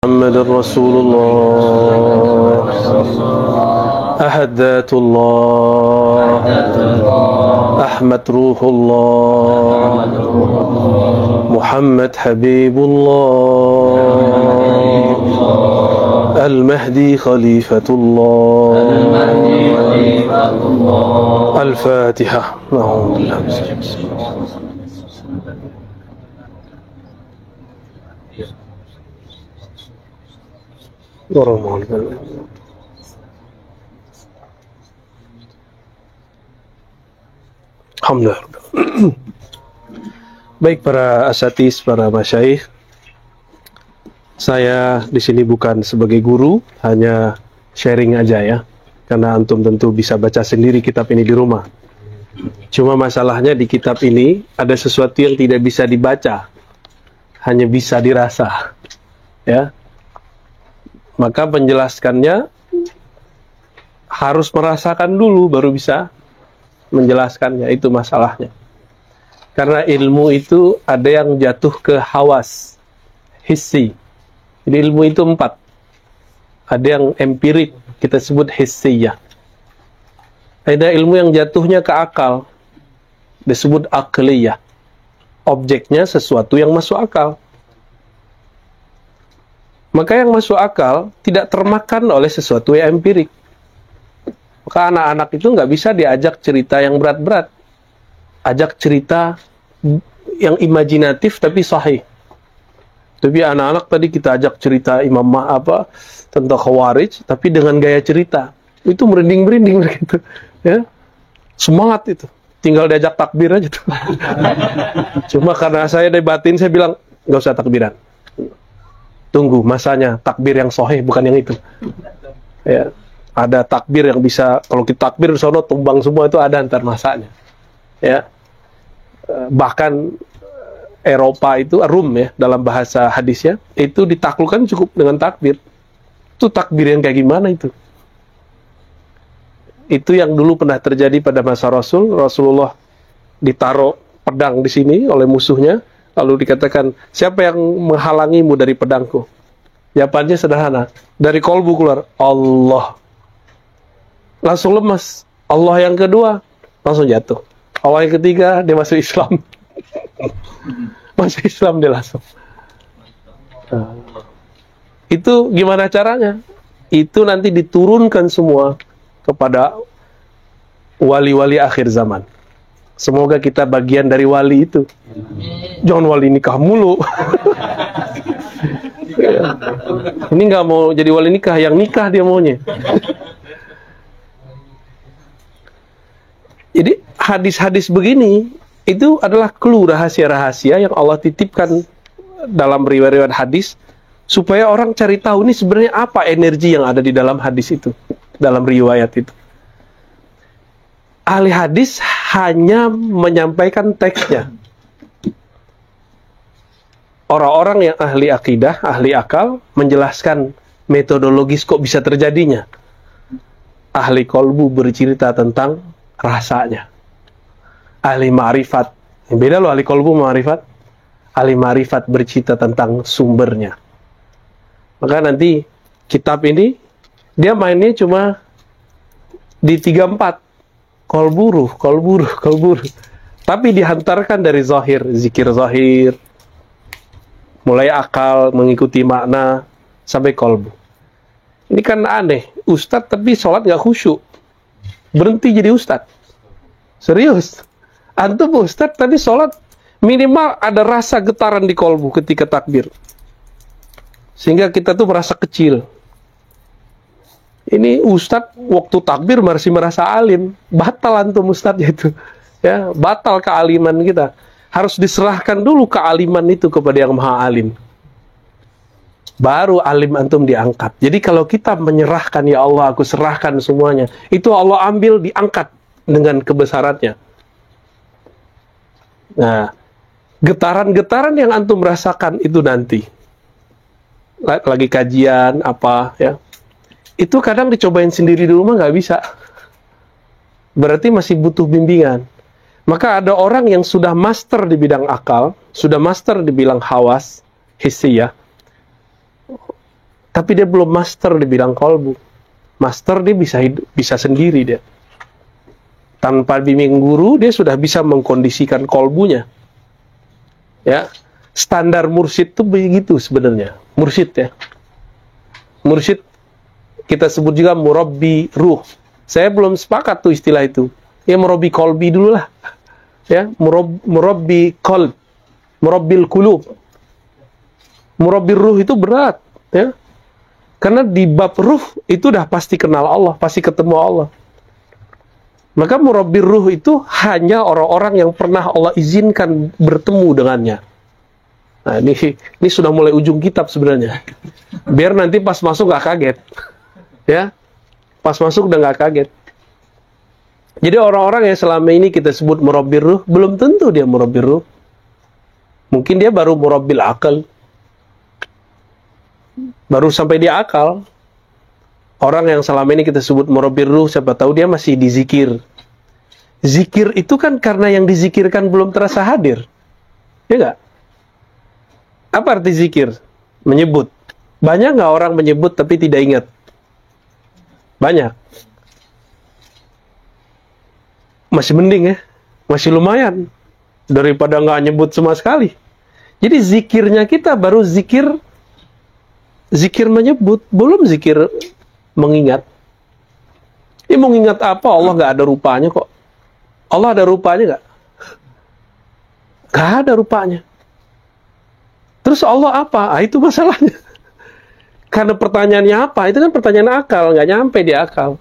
محمد رسول الله أحدث الله أحمد روح الله محمد حبيب الله المهدي خليفة الله الفاتحة. Alhamdulillah. Baik para asatiz, para masyaikh, saya di sini bukan sebagai guru, hanya sharing aja ya, karena antum tentu bisa baca sendiri kitab ini di rumah. Cuma masalahnya di kitab ini ada sesuatu yang tidak bisa dibaca, hanya bisa dirasa, ya. Maka penjelaskannya harus merasakan dulu baru bisa menjelaskannya, itu masalahnya. Karena ilmu itu ada yang jatuh ke hawas, hissi. Jadi ilmu itu 4. Ada yang empirik, kita sebut hissiyah. Ada ilmu yang jatuhnya ke akal, disebut akliyah. Objeknya sesuatu yang masuk akal. Maka yang masuk akal tidak termakan oleh sesuatu yang empirik. Maka anak-anak itu nggak bisa diajak cerita yang berat-berat. Ajak cerita yang imajinatif tapi sahih. Tapi anak-anak tadi kita ajak cerita tentang Khawarij, tapi dengan gaya cerita. Itu merinding-merinding begitu. Ya. Semangat itu. Tinggal diajak takbir aja tuh. Cuma karena saya debatin, saya bilang, nggak usah takbiran. Tunggu masanya takbir yang sahih, bukan yang itu. Ya, ada takbir yang bisa, kalau kita takbir sono tumbang semua, itu ada antar masanya. Ya, bahkan Eropa itu Rum ya dalam bahasa hadisnya itu ditaklukkan cukup dengan takbir. Itu takbir yang kayak gimana itu? Itu yang dulu pernah terjadi pada masa Rasulullah ditaruh pedang di sini oleh musuhnya. Lalu dikatakan, siapa yang menghalangimu dari pedangku? Jawabannya sederhana. Dari kolbu keluar, Allah. Langsung lemas. Allah yang kedua, langsung jatuh. Allah yang ketiga, dia masuk Islam. Masuk Islam dia langsung. Nah, itu gimana caranya? Itu nanti diturunkan semua kepada wali-wali akhir zaman. Semoga kita bagian dari wali itu. Jangan wali nikah mulu. Ini nggak mau jadi wali nikah, yang nikah dia maunya. Jadi hadis-hadis begini itu adalah clue rahasia-rahasia yang Allah titipkan dalam riwayat-riwayat hadis supaya orang cari tahu ini sebenarnya apa energi yang ada di dalam hadis itu, dalam riwayat itu. Ahli hadis hanya menyampaikan teksnya. Orang-orang yang ahli akidah, ahli akal, menjelaskan metodologis kok bisa terjadinya. Ahli kolbu bercerita tentang rasanya. Ahli ma'rifat, beda loh ahli kolbu ma'rifat. Ahli ma'rifat bercerita tentang sumbernya. Maka nanti kitab ini, dia mainnya cuma di 3-4. Kolburuh. Tapi dihantarkan dari zahir, zikir zahir, mulai akal, mengikuti makna, sampai kolbu. Ini kan aneh, ustadz tapi sholat gak khusyuk. Berhenti jadi ustadz. Serius. Antum ustadz tapi sholat, minimal ada rasa getaran di kolbu ketika takbir. Sehingga kita tuh merasa kecil. Ini ustadz waktu takbir masih merasa alim, batal antum ustadznya itu, ya batal kealiman kita. Harus diserahkan dulu kealiman itu kepada yang maha alim. Baru alim antum diangkat. Jadi kalau kita menyerahkan, ya Allah aku serahkan semuanya, itu Allah ambil diangkat dengan kebesarannya. Nah, getaran-getaran yang antum rasakan itu nanti lagi kajian apa ya, itu kadang dicobain sendiri di rumah nggak bisa. Berarti masih butuh bimbingan. Maka ada orang yang sudah master di bidang akal, sudah master di bidang hawas, hissiyah. Tapi dia belum master dibilang kolbu. Master dia bisa sendiri dia. Tanpa bimbing guru dia sudah bisa mengkondisikan kolbunya. Ya, standar mursyid itu begitu sebenarnya. Mursyid ya. Mursyid kita sebut juga murabbi ruh. Saya belum sepakat tuh istilah itu. Ya murabbi kolbi dulu lah. Ya, murabbi kolb, murabbil kulub. Murabbi ruh itu berat, ya. Karena di bab ruh itu udah pasti kenal Allah, pasti ketemu Allah. Maka murabbi ruh itu hanya orang-orang yang pernah Allah izinkan bertemu dengannya. Nah, ini sudah mulai ujung kitab sebenarnya. Biar nanti pas masuk nggak kaget. Ya, pas masuk udah nggak kaget. Jadi orang-orang yang selama ini kita sebut murabbi ruh, belum tentu dia murabbi ruh. Mungkin dia baru murabbil akal. Baru sampai di akal. Orang yang selama ini kita sebut murabbi ruh, siapa tahu dia masih dizikir. Zikir itu kan karena yang dizikirkan belum terasa hadir. Ya nggak? Apa arti zikir? Menyebut. Banyak nggak orang menyebut tapi tidak ingat? Banyak. Masih mending ya. Masih lumayan. Daripada nggak nyebut sama sekali. Jadi zikirnya kita baru zikir menyebut, belum zikir mengingat. Ini mengingat apa? Allah nggak ada rupanya kok. Allah ada rupanya nggak? Nggak ada rupanya. Terus Allah apa? Itu masalahnya. Karena pertanyaannya apa? Itu kan pertanyaan akal, nggak nyampe di akal.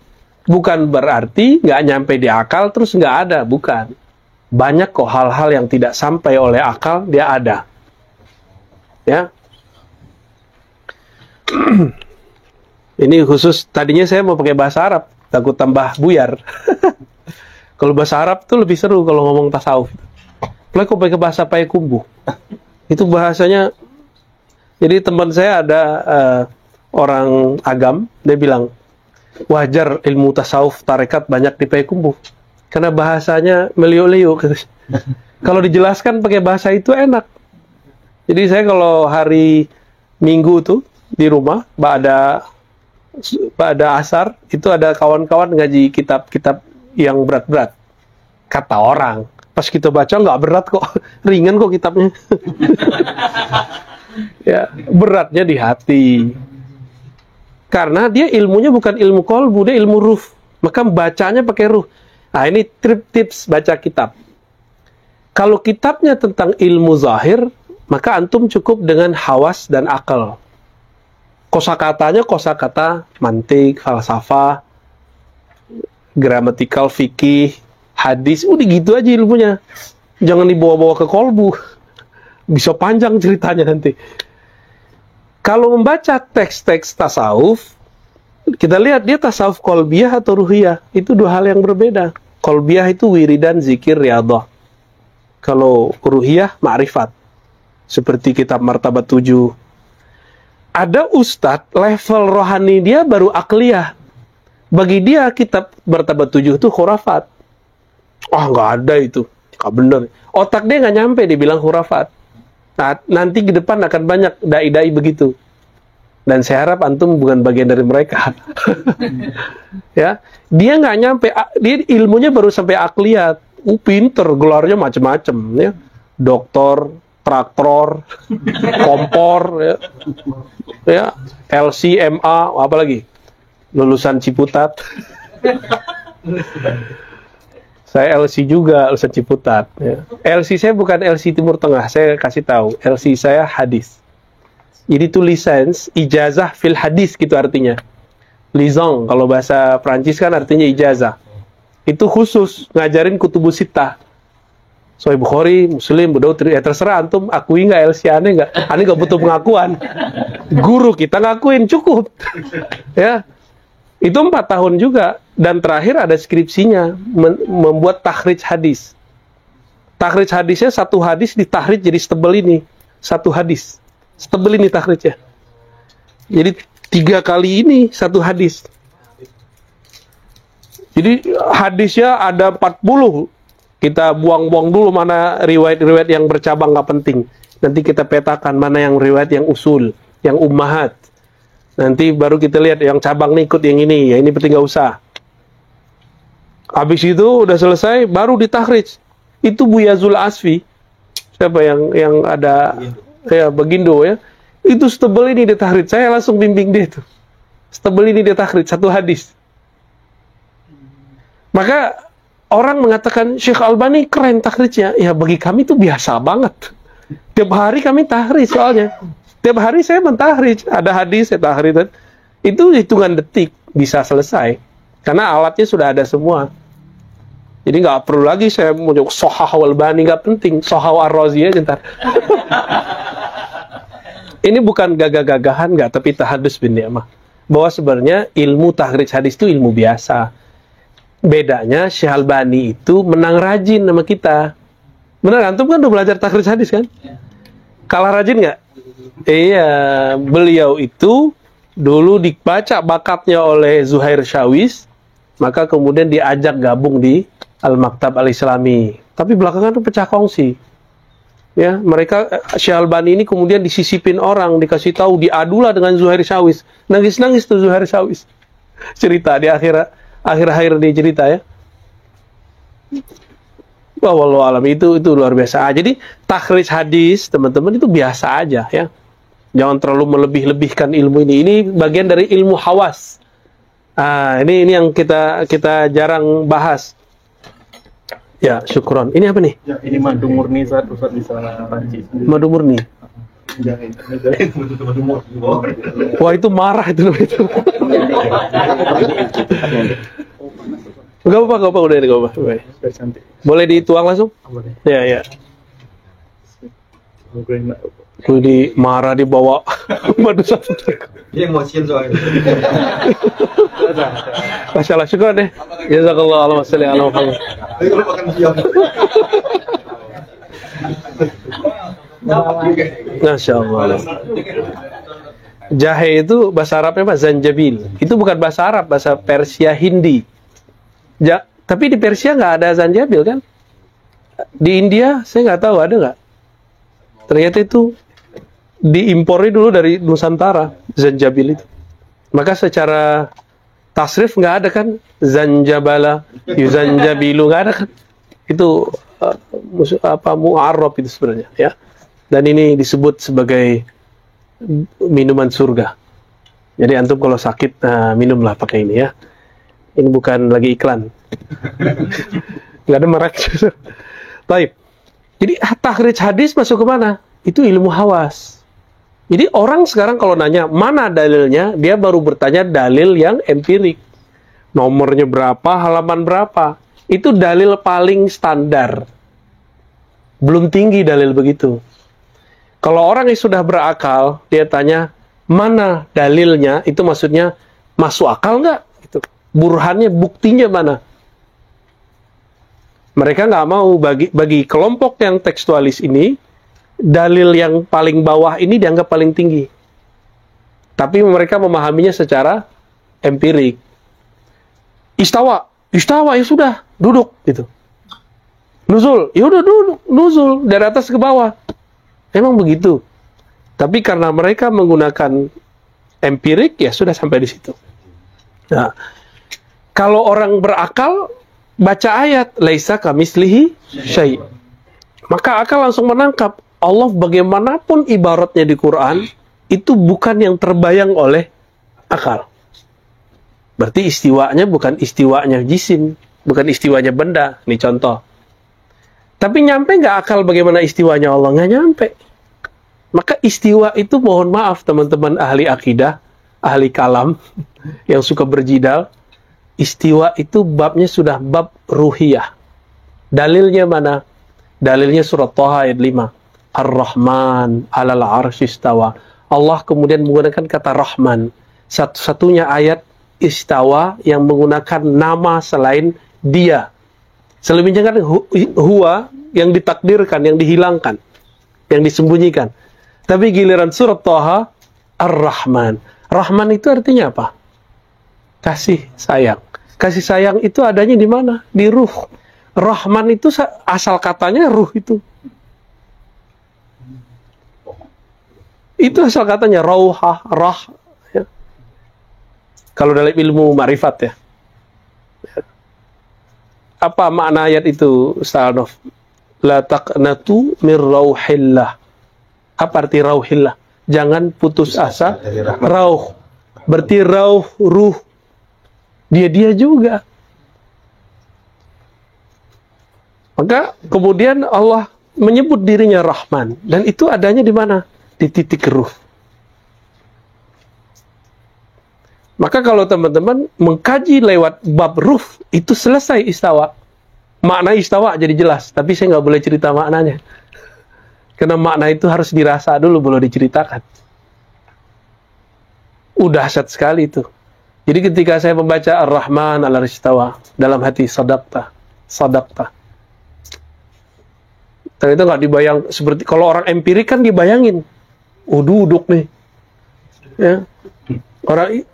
Bukan berarti nggak nyampe di akal terus nggak ada, bukan. Banyak kok hal-hal yang tidak sampai oleh akal, dia ada. Ya. Ini khusus, tadinya saya mau pakai bahasa Arab, takut tambah buyar. Kalau bahasa Arab tuh lebih seru kalau ngomong tasawuf. Apalagi kalau pakai bahasa Payakumbuh. Itu bahasanya, jadi teman saya ada orang agam, dia bilang, wajar ilmu tasawuf tarekat banyak di Payakumbuh. Karena bahasanya meliuk-liuk. Kalau dijelaskan pakai bahasa itu enak. Jadi saya kalau hari Minggu tuh, di rumah, pada asar, itu ada kawan-kawan ngaji kitab-kitab yang berat-berat. Kata orang, pas kita baca nggak berat kok, ringan kok kitabnya. Ya, beratnya di hati. Karena dia ilmunya bukan ilmu kolbu, dia ilmu ruh. Maka bacanya pakai ruh. Nah, ini tips baca kitab. Kalau kitabnya tentang ilmu zahir, maka antum cukup dengan hawas dan akal. Kosakatanya kosakata mantik, falsafah, gramatikal, fikih, hadis, udah gitu aja ilmunya. Jangan dibawa-bawa ke kolbu. Bisa panjang ceritanya nanti. Kalau membaca teks-teks tasawuf, kita lihat dia tasawuf kolbiyah atau ruhiyah. Itu dua hal yang berbeda. Kolbiyah itu wiridan, zikir, riyadhah. Kalau ruhiyah, ma'rifat. Seperti kitab Martabat 7. Ada ustadz, level rohani dia baru akliyah. Bagi dia kitab Martabat 7 itu khurafat. Nggak ada itu. Nggak bener. Otak dia nggak nyampe, dibilang khurafat. Nah, nanti ke depan akan banyak dai-dai begitu. Dan saya harap antum bukan bagian dari mereka. Ya, dia nggak nyampe, dia ilmunya baru sampai akliyat. Pinter, gelarnya macam-macam. Ya. Doktor, traktor, kompor, ya, LC, MA, apa lagi? Lulusan Ciputat. Saya LC juga, lulusan Ciputat. Ya. LC saya bukan LC Timur Tengah, saya kasih tahu. LC saya hadis. Jadi itu lisens, ijazah fil hadis gitu artinya. Liaison, kalau bahasa Prancis kan artinya ijazah. Itu khusus, ngajarin kutubus sittah. Sahih Bukhari, Muslim, Abu Daud, ya terserah antum akui nggak LC aneh nggak? Aneh nggak butuh pengakuan. Guru kita ngakuin cukup. Ya, itu 4 tahun juga. Dan terakhir ada skripsinya, membuat takhrij hadis. Takhrij hadisnya satu hadis ditahrid jadi setebel ini. Satu hadis, setebel ini takhrijnya. Jadi 3 kali ini satu hadis. Jadi hadisnya ada 40. Kita buang-buang dulu mana riwayat-riwayat yang bercabang nggak penting. Nanti kita petakan mana yang riwayat yang usul, yang ummahat. Nanti baru kita lihat yang cabang nih ikut yang ini, ya ini penting nggak usah. Habis itu udah selesai, baru ditakhrij. Itu Buya Zul Asfi, siapa yang ada ya Bagindo ya, itu setebel ini ditakhrij. Saya langsung bimbing dia tuh. Setebel ini ditakhrij satu hadis. Maka orang mengatakan Syekh Albani keren takhrijnya. Ya bagi kami itu biasa banget. Tiap hari kami tahrij soalnya. Tiap hari saya mentahrij, ada hadis saya tahrij. Itu hitungan detik bisa selesai. Karena alatnya sudah ada semua. Jadi nggak perlu lagi saya mau Sohahu Albani, nggak penting. Sohahu Ar-Razi aja ntar. Ini bukan gagah-gagahan nggak, tapi tahadus bin ni'mah. Bahwa sebenarnya ilmu tahrij hadis itu ilmu biasa. Bedanya Syekh Albani itu menang rajin sama kita. Benar, antum kan udah belajar tahrij hadis kan? Kalah rajin nggak? Iya, beliau itu dulu dibaca bakatnya oleh Zuhair Syawis, maka kemudian diajak gabung di Al-Maktab Al-Islami. Tapi belakangan itu pecah kongsi. Ya, mereka Syekh Albani ini kemudian disisipin orang, dikasih tahu, diadulah dengan Zuhair Syawis. Nangis-nangis tuh Zuhair Syawis. Cerita di akhir-akhir dia cerita ya. Wah, wallahu alam itu luar biasa. Jadi takhrij hadis teman-teman itu biasa aja ya. Jangan terlalu melebih-lebihkan ilmu ini. Ini bagian dari ilmu hawas. Ini yang kita jarang bahas. Ya, syukron. Ini apa nih? Ya, ini madu murni Ustaz bisa ranci. Madu murni. Wah, itu marah itu. Gak apa-apa, udah gak apa-apa. Boleh dituang langsung? Boleh. Ya. Di marah dibawa madu satu. Dia emosi soalnya. Masya Allah, syukur deh. Jazakallah, Allahumma sholli ala Muhammad. Ayo makan siang. Masya Allah. Jahe itu bahasa Arabnya apa? Zanjabil. Itu bukan bahasa Arab, bahasa Persia Hindi. Tapi di Persia nggak ada zanjabil kan? Di India saya nggak tahu ada nggak. Ternyata itu diimpori dulu dari Nusantara zanjabil itu. Maka secara tasrif nggak ada kan? Zanjabala, yuzanjabilu nggak ada kan? Itu mu'arrab itu sebenarnya ya. Dan ini disebut sebagai minuman surga. Jadi antum kalau sakit minumlah pakai ini ya. Ini bukan lagi iklan. Nggak ada merek. Baik. Jadi takhrij hadis masuk ke mana? Itu ilmu hawas. Jadi orang sekarang kalau nanya mana dalilnya, dia baru bertanya dalil yang empirik. Nomornya berapa, halaman berapa. Itu dalil paling standar. Belum tinggi dalil begitu. Kalau orang yang sudah berakal, dia tanya mana dalilnya, itu maksudnya masuk akal nggak? Gitu. Burhannya, buktinya mana? Mereka nggak mau bagi kelompok yang tekstualis ini, dalil yang paling bawah ini dianggap paling tinggi. Tapi mereka memahaminya secara empirik. Istawa ya sudah, duduk gitu. Nuzul, ya udah duduk, nuzul dari atas ke bawah. Emang begitu. Tapi karena mereka menggunakan empirik, ya sudah sampai di situ. Nah, kalau orang berakal baca ayat laisa kamislihi syai', maka akal langsung menangkap Allah bagaimanapun ibaratnya di Quran itu bukan yang terbayang oleh akal. Berarti istiwanya bukan istiwanya jisim, bukan istiwanya benda. Ini contoh. Tapi nyampe nggak akal bagaimana istiwanya Allah? Nggak nyampe. Maka istiwa itu mohon maaf teman-teman ahli akidah, ahli kalam yang suka berjidal. Istiwa itu babnya sudah bab ruhiyah. Dalilnya mana? Dalilnya surat Thaha ayat 5. Ar-Rahman 'alal 'arsy istawa. Allah kemudian menggunakan kata Rahman. Satu-satunya ayat istawa yang menggunakan nama selain dia. Selebihnya kan huwa yang ditakdirkan, yang dihilangkan, yang disembunyikan. Tapi giliran surat Thaha Ar-Rahman. Rahman itu artinya apa? Kasih sayang. Kasih sayang itu adanya di mana? Di ruh. Rahman itu asal katanya ruh itu. Itu asal katanya rauhah, rah. Ya. Kalau dalam ilmu ma'rifat ya. Apa makna ayat itu, Ustaz Arnof? La taqnatu min rauhillah. Apa arti rauhillah? Jangan putus asa. Rauh. Berarti rauh, ruh. Dia juga. Maka kemudian Allah menyebut dirinya Rahman. Dan itu adanya di mana? Di titik ruh. Maka kalau teman-teman mengkaji lewat bab ruh, itu selesai istawa. Makna istawa jadi jelas, tapi saya nggak boleh cerita maknanya. Karena makna itu harus dirasa dulu, belum diceritakan. Udah dahsyat sekali itu. Jadi ketika saya membaca Ar-Rahman al-Arsy istawa, dalam hati sadaqta. Dan itu nggak dibayang, seperti kalau orang empirik kan dibayangin. Duduk nih. Ya. Orang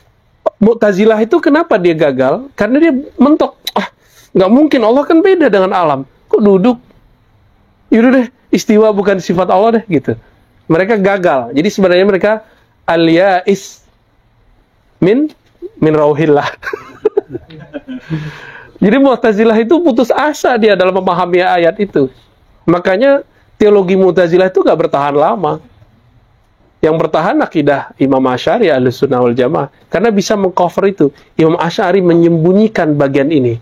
Mu'tazilah itu kenapa dia gagal? Karena dia mentok. Nggak mungkin, Allah kan beda dengan alam. Kok duduk? Yaudah deh, istiwa bukan sifat Allah deh, gitu. Mereka gagal. Jadi sebenarnya mereka al-ya'is min rauhillah. Jadi Mu'tazilah itu putus asa dia dalam memahami ayat itu. Makanya teologi Mu'tazilah itu nggak bertahan lama. Yang bertahan akidah Imam Asy'ari Ahlussunnah wal Jamaah, karena bisa mengcover itu. Imam Asy'ari menyembunyikan bagian ini.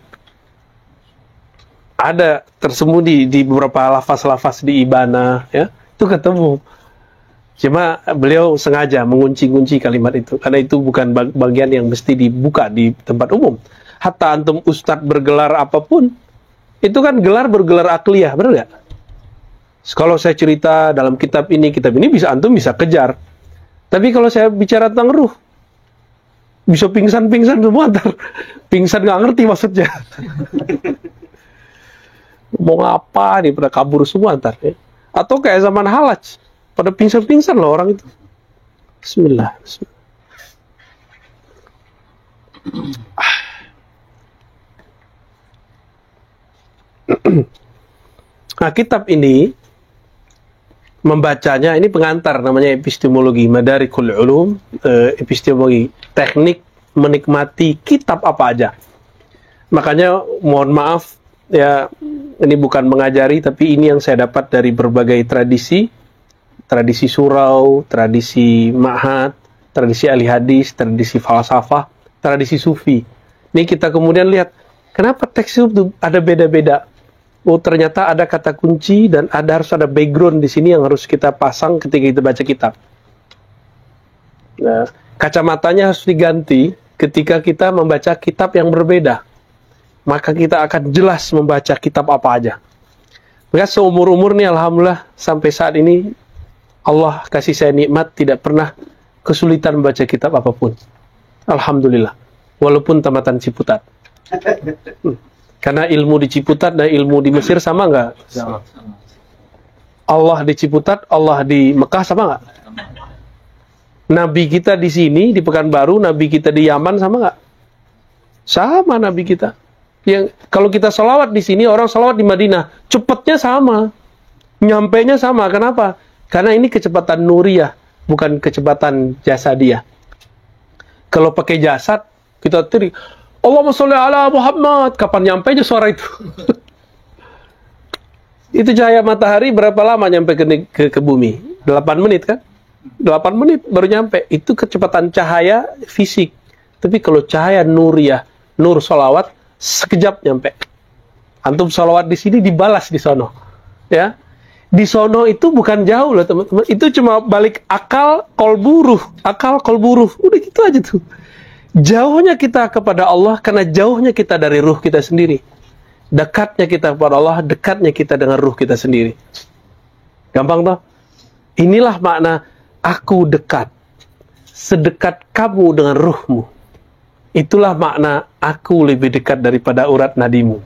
Ada tersembunyi di beberapa lafaz-lafaz di Ibana, ya, itu ketemu. Cuma beliau sengaja mengunci-kunci kalimat itu, karena itu bukan bagian yang mesti dibuka di tempat umum. Hatta antum ustadz bergelar apapun, itu kan bergelar akliyah, benar nggak? Kalau saya cerita dalam kitab ini bisa antum bisa kejar. Tapi kalau saya bicara tentang ruh, bisa pingsan semua ntar. Pingsan nggak ngerti maksudnya. Mau ngapa nih, pada kabur semua ntar. Ya. Atau kayak zaman Halaj, pada pingsan loh orang itu. Bismillah. Nah, kitab ini membacanya, ini pengantar, namanya epistemologi, Madarikul Ulum, epistemologi, teknik menikmati kitab apa aja. Makanya mohon maaf ya, ini bukan mengajari, tapi ini yang saya dapat dari berbagai tradisi surau, tradisi ma'had, tradisi ahli hadis, tradisi falsafah, tradisi sufi. Ini kita kemudian lihat, kenapa teks itu ada beda-beda. Ternyata ada kata kunci dan harus ada background di sini yang harus kita pasang ketika kita baca kitab. Nah, kacamatanya harus diganti ketika kita membaca kitab yang berbeda. Maka kita akan jelas membaca kitab apa aja. Maka seumur-umur nih alhamdulillah sampai saat ini Allah kasih saya nikmat tidak pernah kesulitan membaca kitab apapun. Alhamdulillah. Walaupun tamatan Ciputat. Karena ilmu di Ciputat dan ilmu di Mesir sama nggak? Sama. Allah di Ciputat, Allah di Mekah sama nggak? Nabi kita di sini, di Pekanbaru, Nabi kita di Yaman sama nggak? Sama Nabi kita. Yang kalau kita sholawat di sini, orang sholawat di Madinah, cepatnya sama. Nyampainya sama. Kenapa? Karena ini kecepatan nuriyah, bukan kecepatan jasadiyah. Kalau pakai jasad, kita tiri, Allahumma sholli ala Muhammad. Kapan nyampe aja suara itu? Itu cahaya matahari berapa lama nyampe ke bumi? 8 menit kan? 8 menit baru nyampe. Itu kecepatan cahaya fisik. Tapi kalau cahaya nuriyah, nur sholawat, sekejap nyampe. Antum sholawat di sini dibalas di sono. Ya. Di sono itu bukan jauh loh teman-teman. Itu cuma balik akal kolburuh. Akal kolburuh. Udah gitu aja tuh. Jauhnya kita kepada Allah karena jauhnya kita dari ruh kita sendiri. Dekatnya kita kepada Allah, dekatnya kita dengan ruh kita sendiri. Gampang toh? Inilah makna aku dekat. Sedekat kamu dengan ruhmu. Itulah makna aku lebih dekat daripada urat nadimu.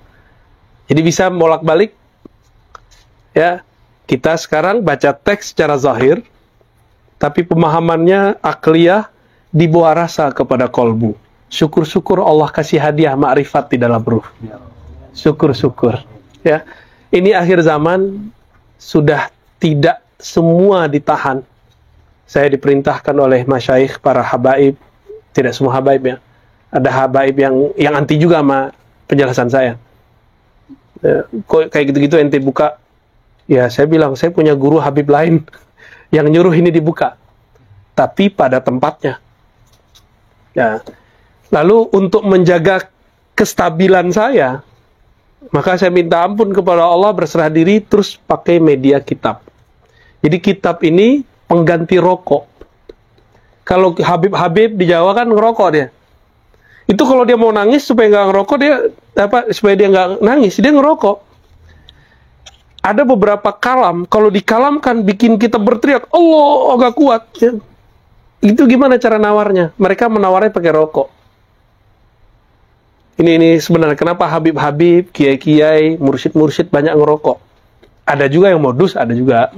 Jadi bisa bolak-balik. Ya, kita sekarang baca teks secara zahir, tapi pemahamannya akliyah, dibawa rasa kepada kolbu. Syukur-syukur Allah kasih hadiah ma'rifat di dalam ruh. Syukur-syukur. Ya, ini akhir zaman sudah tidak semua ditahan. Saya diperintahkan oleh masyaikh, para habaib, tidak semua habaib ya, ada habaib yang anti juga sama penjelasan saya. Kok kayak gitu-gitu ente buka? Ya saya bilang saya punya guru habib lain yang nyuruh ini dibuka, tapi pada tempatnya. Ya. Lalu untuk menjaga kestabilan saya, maka saya minta ampun kepada Allah, berserah diri, terus pakai media kitab. Jadi kitab ini pengganti rokok. Kalau Habib-Habib di Jawa kan ngerokok dia. Itu kalau dia mau nangis supaya nggak ngerokok, supaya dia nggak nangis, dia ngerokok. Ada beberapa kalam, kalau dikalamkan bikin kita berteriak, Allah agak kuat. Ya. Itu gimana cara nawarnya? Mereka menawarnya pakai rokok. Ini sebenarnya kenapa Habib-Habib, kiai-kiai, mursyid-mursyid banyak ngerokok. Ada juga yang modus, ada juga.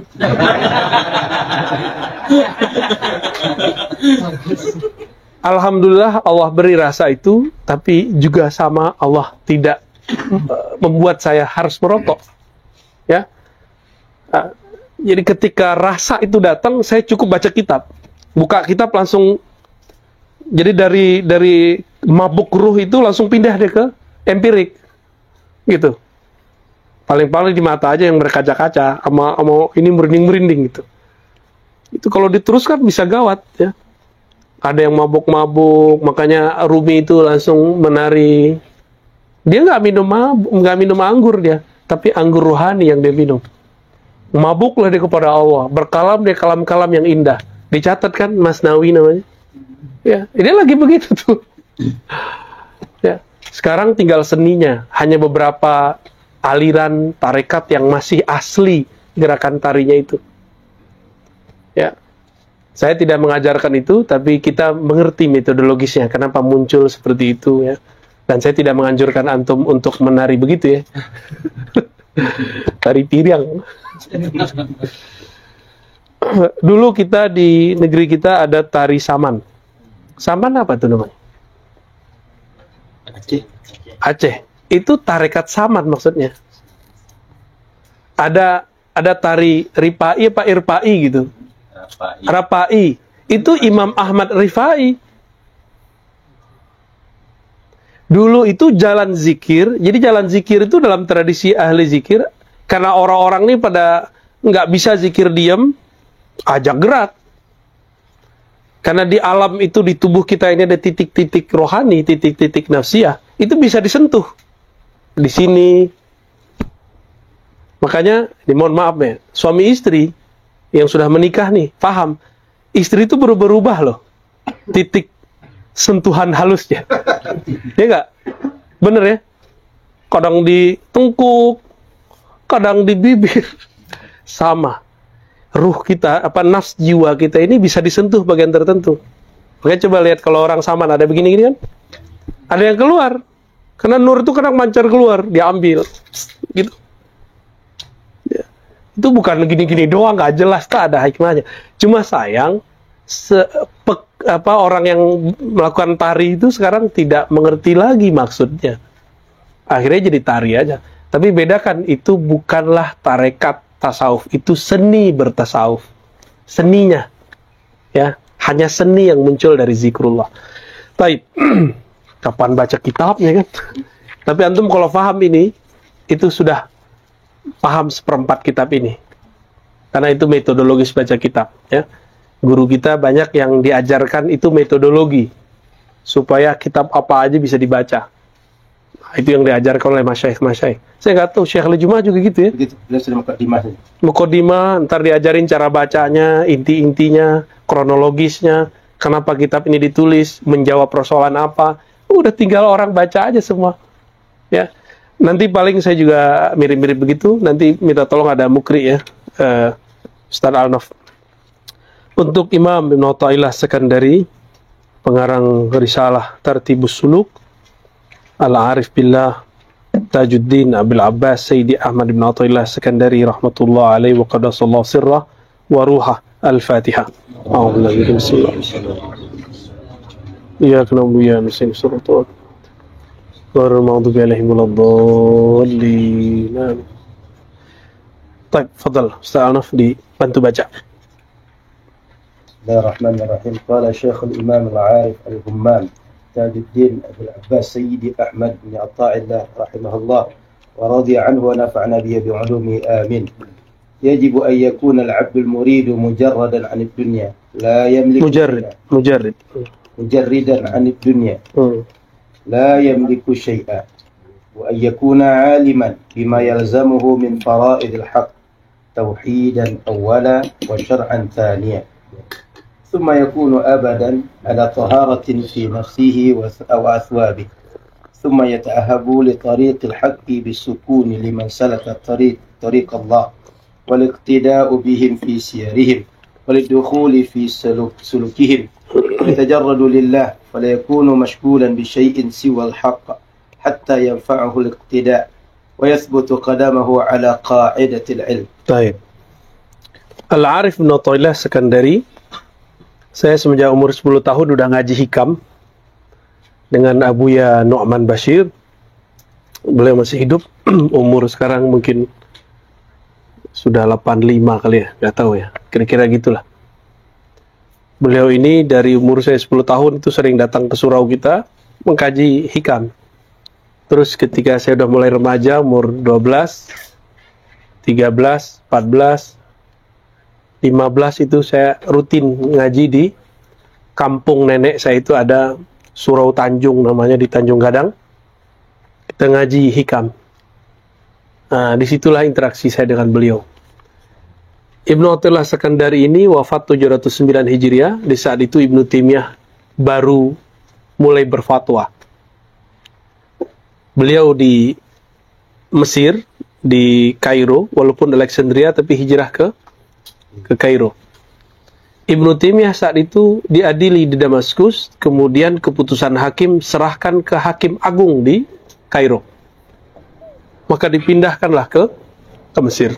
Alhamdulillah Allah beri rasa itu, tapi juga sama Allah tidak membuat saya harus merokok. Ya, jadi ketika rasa itu datang, saya cukup baca kitab, buka kitab langsung. Jadi dari mabuk ruh itu langsung pindah deh ke empirik, gitu. Paling-paling di mata aja yang berkaca-kaca, sama ini merinding-merinding gitu. Itu kalau diteruskan bisa gawat ya. Ada yang mabuk-mabuk, makanya Rumi itu langsung menari. Dia nggak minum anggur dia, tapi anggur rohani yang dia minum. Mabuklah dia kepada Allah, berkalam dia kalam-kalam yang indah. Dicatat kan Masnawi namanya. Ya, dia lagi begitu tuh. Ya, sekarang tinggal seninya, hanya beberapa aliran tarekat yang masih asli gerakan tarinya itu. Ya, saya tidak mengajarkan itu, tapi kita mengerti metodologisnya, kenapa muncul seperti itu ya. Dan saya tidak menganjurkan antum untuk menari begitu ya. Tari piring. Dulu kita di negeri kita ada tari saman. Saman apa tuh namanya? Aceh. Itu tarekat saman maksudnya. Ada tari Ripai apa Irpai gitu. Rapai. Itu Imam Ahmad Rifai. Dulu itu jalan zikir. Jadi jalan zikir itu dalam tradisi ahli zikir, karena orang-orang ini pada nggak bisa zikir diam, ajak gerak. Karena di alam itu, di tubuh kita ini ada titik-titik rohani, titik-titik nafsiyah. Itu bisa disentuh. Di sini. Makanya, mohon maaf ya, suami istri yang sudah menikah nih, paham. Istri itu berubah-ubah loh. Titik sentuhan halusnya. Ya nggak? Bener ya? Kadang di tengkuk, kadang di bibir. Sama. Ruh kita, nafs jiwa kita ini bisa disentuh bagian tertentu. Makanya coba lihat kalau orang saman ada begini-gini kan, ada yang keluar, karena nur itu kadang mancar keluar, diambil, gitu. Ya. Itu bukan gini-gini doang, nggak jelas, tak ada hikmahnya. Cuma sayang, orang yang melakukan tari itu sekarang tidak mengerti lagi maksudnya. Akhirnya jadi tari aja. Tapi bedakan, itu bukanlah tarekat tasawuf, itu seni bertasawuf. Seninya. Ya, hanya seni yang muncul dari zikrullah. Baik. Kapan baca kitabnya kan? Tapi antum kalau paham ini, itu sudah paham seperempat kitab ini. Karena itu metodologis baca kitab, ya. Guru kita banyak yang diajarkan itu metodologi supaya kitab apa aja bisa dibaca. Itu yang diajarkan oleh masyaikh-masyaikh. Saya nggak tahu, Syekh Al-Jumah juga gitu ya. Begitu, beliau sudah Muqaddimah, ntar diajarin cara bacanya, inti-intinya, kronologisnya, kenapa kitab ini ditulis, menjawab persoalan apa. Udah tinggal orang baca aja semua. Ya. Nanti paling saya juga mirip-mirip begitu, nanti minta tolong ada mukri ya, Ustaz Al-Naf. Untuk Imam Ibn Athaillah Sekandari, pengarang risalah Tartibus Suluk, Al-Arif Billah Tajuddin Abil Abbas Sayyidi Ahmad Ibn Athaillah Sekandari rahmatullah alaihi wa qadasallahu sirrah wa ruhah. Al-Fatihah. A'udzubillahi minasyaitonir rajim. Iyyaka na'budu wa iyyaka nasta'in ihdinas ghairil maghdubi 'alaihim waladdallin. Baik, fadhal Ustaz Al-Naf dibantu baca. Bismillahirrahmanirrahim. Qala Syekh al-Imam al-Arif al-Humman تاج الدين أبو العباس سيدي أحمد بن عطاء الله رحمه الله ورضي عنه ونفعنا به بعلومه آمين. يجب أن يكون العبد المريد مجردا عن الدنيا لا يملك مجردا عن الدنيا لا يملك شيئا، وأن يكون عالما بما يلزمه من فرائض الحق توحيدا أولا وشرعا ثانيا، ثم يكون أبدا على طهارة في نفسه أو أثوابه، ثم يتأهب لطريق الحق بالسكون لمن سلك طريق الله والاقتداء بهم في سيرهم وللدخول في سلوكهم ويتجرد لله ولا يكون مشغولا بشيء سوى الحق حتى ينفعه الاقتداء ويثبت قدمه على قاعدة العلم. Baik. Al-Arif bin Athaillah Sekandari, saya semenjak umur 10 tahun udah ngaji hikam dengan Abuya Nu'man Bashir. Beliau masih hidup, umur sekarang mungkin sudah 85 kali ya, nggak tahu ya, kira-kira gitulah. Beliau ini dari umur saya 10 tahun itu sering datang ke surau kita mengkaji hikam. Terus ketika saya udah mulai remaja, umur 12, 13, 14, 15 itu saya rutin ngaji di kampung nenek saya. Itu ada surau Tanjung namanya, di Tanjung Gadang. Kita ngaji hikam. Nah, disitulah interaksi saya dengan beliau. Ibnu Athaillah Sekandari ini wafat 709 Hijriah. Di saat itu Ibnu Taimiyah baru mulai berfatwa. Beliau di Mesir, di Kairo, walaupun Alexandria, tapi hijrah ke Kairo. Ibnu Taimiyah saat itu diadili di Damaskus, kemudian keputusan hakim serahkan ke Hakim Agung di Kairo. Maka dipindahkanlah ke Mesir.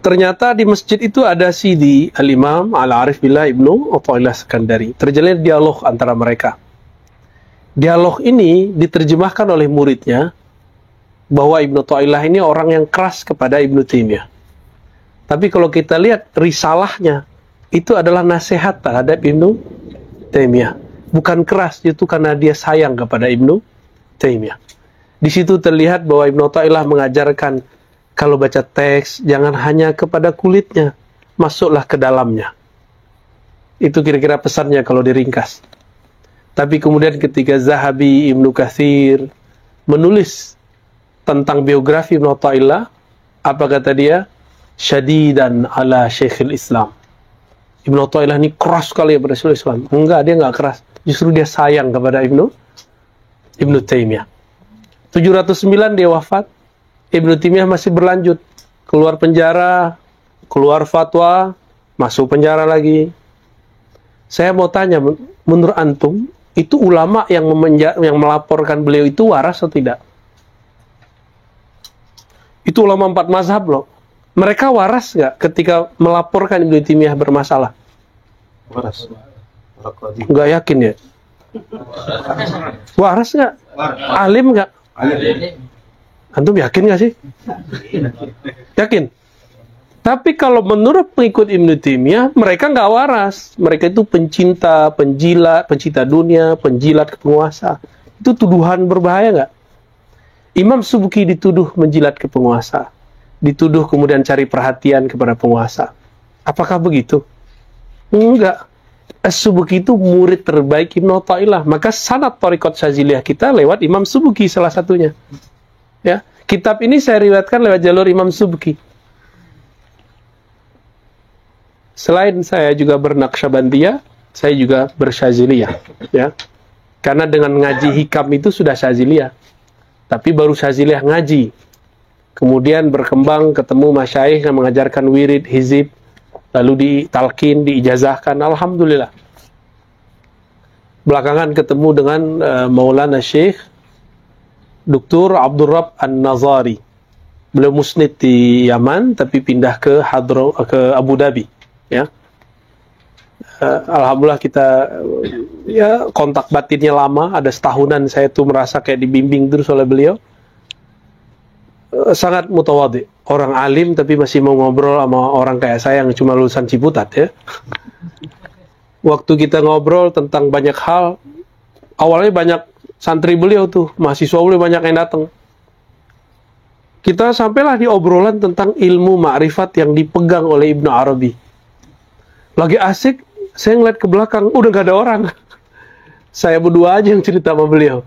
Ternyata di masjid itu ada Sidi Al-Imam Al-Arif Billah Ibnu Athaillah Sekandari. Terjalin dialog antara mereka. Dialog ini diterjemahkan oleh muridnya bahwa Ibnu Athaillah ini orang yang keras kepada Ibnu Taimiyah. Tapi kalau kita lihat risalahnya, itu adalah nasihat terhadap Ibnu Taimiyah. Bukan keras, itu karena dia sayang kepada Ibnu Taimiyah. Di situ terlihat bahwa Ibnu Athaillah mengajarkan kalau baca teks jangan hanya kepada kulitnya, masuklah ke dalamnya. Itu kira-kira pesannya kalau diringkas. Tapi kemudian ketika Zahabi, Ibnu Katsir menulis tentang biografi Ibnu Athaillah, apa kata dia? Syadidan ala Syekhul Islam. Ibnu Athaillah ini keras sekali kepada Syekhul Islam. Enggak, dia enggak keras. Justru dia sayang kepada Ibnu Taimiyah. 709 dia wafat. Ibnu Taimiyah masih berlanjut. Keluar penjara, keluar fatwa, masuk penjara lagi. Saya mau tanya, menurut antum, itu ulama yang melaporkan beliau itu waras atau tidak? Itu ulama 4 mazhab loh. Mereka waras nggak ketika melaporkan Ibnu Taimiyah bermasalah? Waras. Nggak yakin ya? Waras nggak? Alim nggak? Antum yakin nggak sih? Yakin? Tapi kalau menurut pengikut Ibnu Taimiyah, mereka nggak waras. Mereka itu pencinta, pencinta dunia, penjilat ke penguasa. Itu tuduhan berbahaya nggak? Imam Subki dituduh menjilat ke penguasa. Dituduh kemudian cari perhatian kepada penguasa. Apakah begitu? Enggak. As-Subki itu murid terbaik Ibnu Athaillah. Maka sanad Thariqat Syadziliyah kita lewat Imam Subki salah satunya. Ya, kitab ini saya riwayatkan lewat jalur Imam Subki. Selain saya juga bernaqsyabandiyah, saya juga bersyadziliyah, ya. Karena dengan ngaji hikam itu sudah syadziliyah. Tapi baru syadziliyah ngaji. Kemudian berkembang ketemu masyayikh yang mengajarkan wirid, hizib, lalu ditalkin, diijazahkan, alhamdulillah. Belakangan ketemu dengan Maulana Syekh Dr. Abdul Rabb An-Nazari. Beliau musnid di Yaman tapi pindah ke Abu Dhabi. Ya, alhamdulillah kita ya kontak batinnya lama, ada setahunan saya tuh merasa kayak dibimbing terus oleh beliau. Sangat mutawadhi, orang alim tapi masih mau ngobrol sama orang kayak saya yang cuma lulusan Ciputat ya. waktu kita ngobrol tentang banyak hal, awalnya banyak santri beliau tuh, mahasiswa beliau banyak yang datang. Kita sampailah di obrolan tentang ilmu ma'rifat yang dipegang oleh Ibnu Arabi. Lagi asik, saya ngeliat ke belakang, udah gak ada orang. Saya berdua aja yang cerita sama beliau.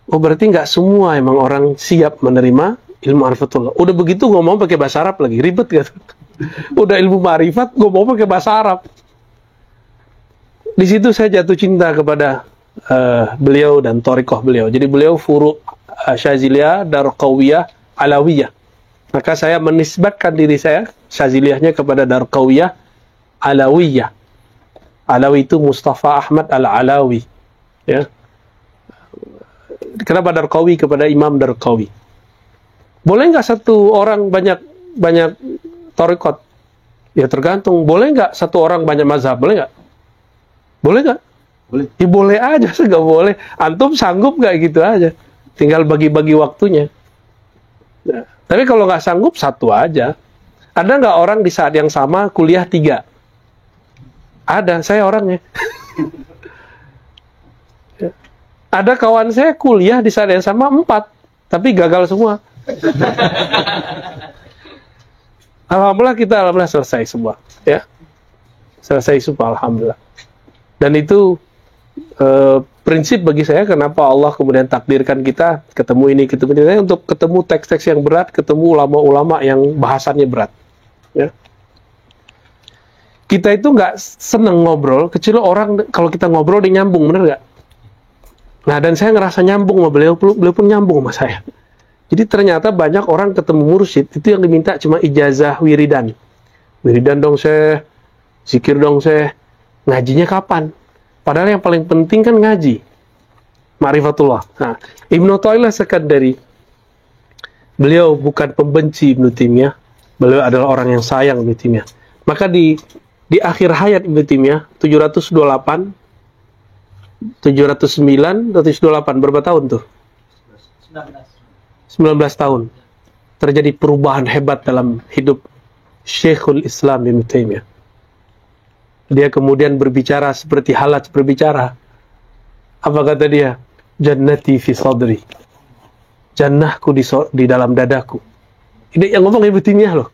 Oh, berarti nggak semua emang orang siap menerima ilmu ma'rifatullah. Udah begitu ngomong pakai bahasa Arab lagi, ribet gitu. Udah ilmu ma'rifat, ngomong pakai bahasa Arab. Di situ saya jatuh cinta kepada beliau dan thariqah beliau. Jadi beliau furu' Syaziliyah, Darqawiyah, Alawiyah. Maka saya menisbatkan diri saya, Syaziliyahnya kepada Darqawiyah, Alawiyah. Alawi itu Mustafa Ahmad Al-Alawi. Ya. Kenapa Darqawi kepada Imam Darqawi? Boleh nggak satu orang banyak thariqat? Ya tergantung. Boleh nggak satu orang banyak mazhab? Boleh nggak? Boleh nggak? Boleh. Ya boleh aja, nggak boleh. Antum sanggup nggak gitu aja? Tinggal bagi-bagi waktunya. Nah, tapi kalau nggak sanggup, satu aja. Ada nggak orang di saat yang sama kuliah 3? Ada, saya orangnya. Ada kawan saya kuliah di saat yang sama 4, tapi gagal semua. Alhamdulillah selesai semua, ya. Selesai semua, alhamdulillah. Dan itu prinsip bagi saya kenapa Allah kemudian takdirkan kita ketemu ini, untuk ketemu teks-teks yang berat, ketemu ulama-ulama yang bahasannya berat, ya. Kita itu nggak seneng ngobrol, kecuali orang kalau kita ngobrol dia nyambung, bener nggak? Nah, dan saya ngerasa nyambung sama beliau pun nyambung sama saya. Jadi ternyata banyak orang ketemu mursyid, itu yang diminta cuma ijazah wiridan. Wiridan dong saya, zikir dong saya. Ngajinya kapan? Padahal yang paling penting kan ngaji. Ma'rifatullah. Nah, Ibnu Taimiyah Sekandari, beliau bukan pembenci Ibnu Taimiyah, beliau adalah orang yang sayang Ibnu Taimiyah. Maka di akhir hayat Ibnu Taimiyah, 728, 709, 728, berapa tahun tuh? 19 tahun. Terjadi perubahan hebat dalam hidup Syekhul Islam Ibnu Taimiyah. Dia kemudian berbicara seperti Halaj berbicara. Apa kata dia? Jannati fi sadri. Jannahku di dalam dadaku. Ini yang ngomong Ibnu Taimiyah loh.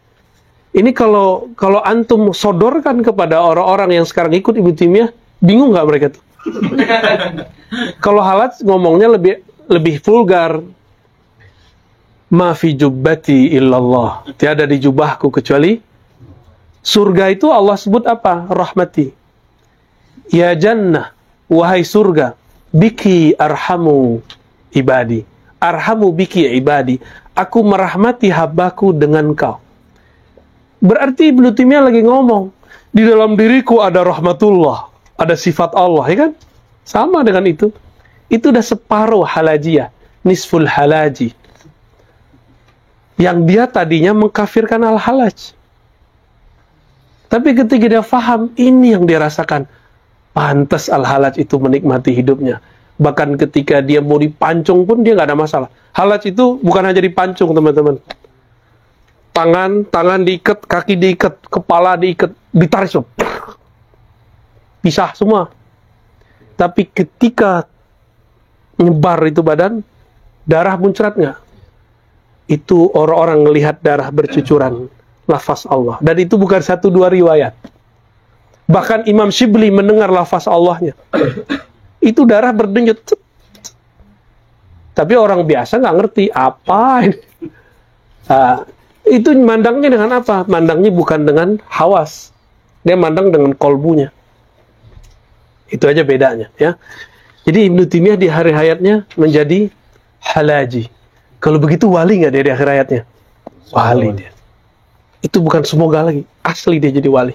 Ini kalau antum sodorkan kepada orang-orang yang sekarang ikut Ibnu Taimiyah, bingung nggak mereka tuh? Kalau Halaj ngomongnya lebih vulgar. Ma fi jubbati illallah. Tiada di jubahku kecuali surga. Itu Allah sebut apa? Rahmati. Ya jannah, wahai surga, biki arhamu ibadi. Arhamu biki ibadi. Aku merahmati habaku dengan kau. Berarti Ibnu Taimiyah lagi ngomong, di dalam diriku ada rahmatullah, ada sifat Allah, ya kan? Sama dengan itu. Itu udah separuh halajiyah, nisful halaji. Yang dia tadinya mengkafirkan al-halaj. Tapi ketika dia faham, ini yang dia rasakan. Pantas al-halaj itu menikmati hidupnya. Bahkan ketika dia mau dipancung pun dia nggak ada masalah. Halaj itu bukan hanya dipancung, teman-teman. Tangan diikat, kaki diikat, kepala diikat, ditarik semua. Pisah semua. Tapi ketika nyebar itu badan, darah muncrat nggak? Itu orang-orang ngelihat darah bercucuran. Lafaz Allah. Dan itu bukan 1-2 riwayat. Bahkan Imam Shibli mendengar lafaz Allahnya. Itu darah berdenyut. Tapi orang biasa nggak ngerti apa ini. Itu mandangnya dengan apa? Mandangnya bukan dengan hawas. Dia mandang dengan kolbunya. Itu aja bedanya, ya. Jadi Ibnu Taimiyah di hari hayatnya menjadi halaji. Kalau begitu wali nggak dia di akhir hayatnya? Wali dia. Itu bukan semoga lagi, asli dia jadi wali.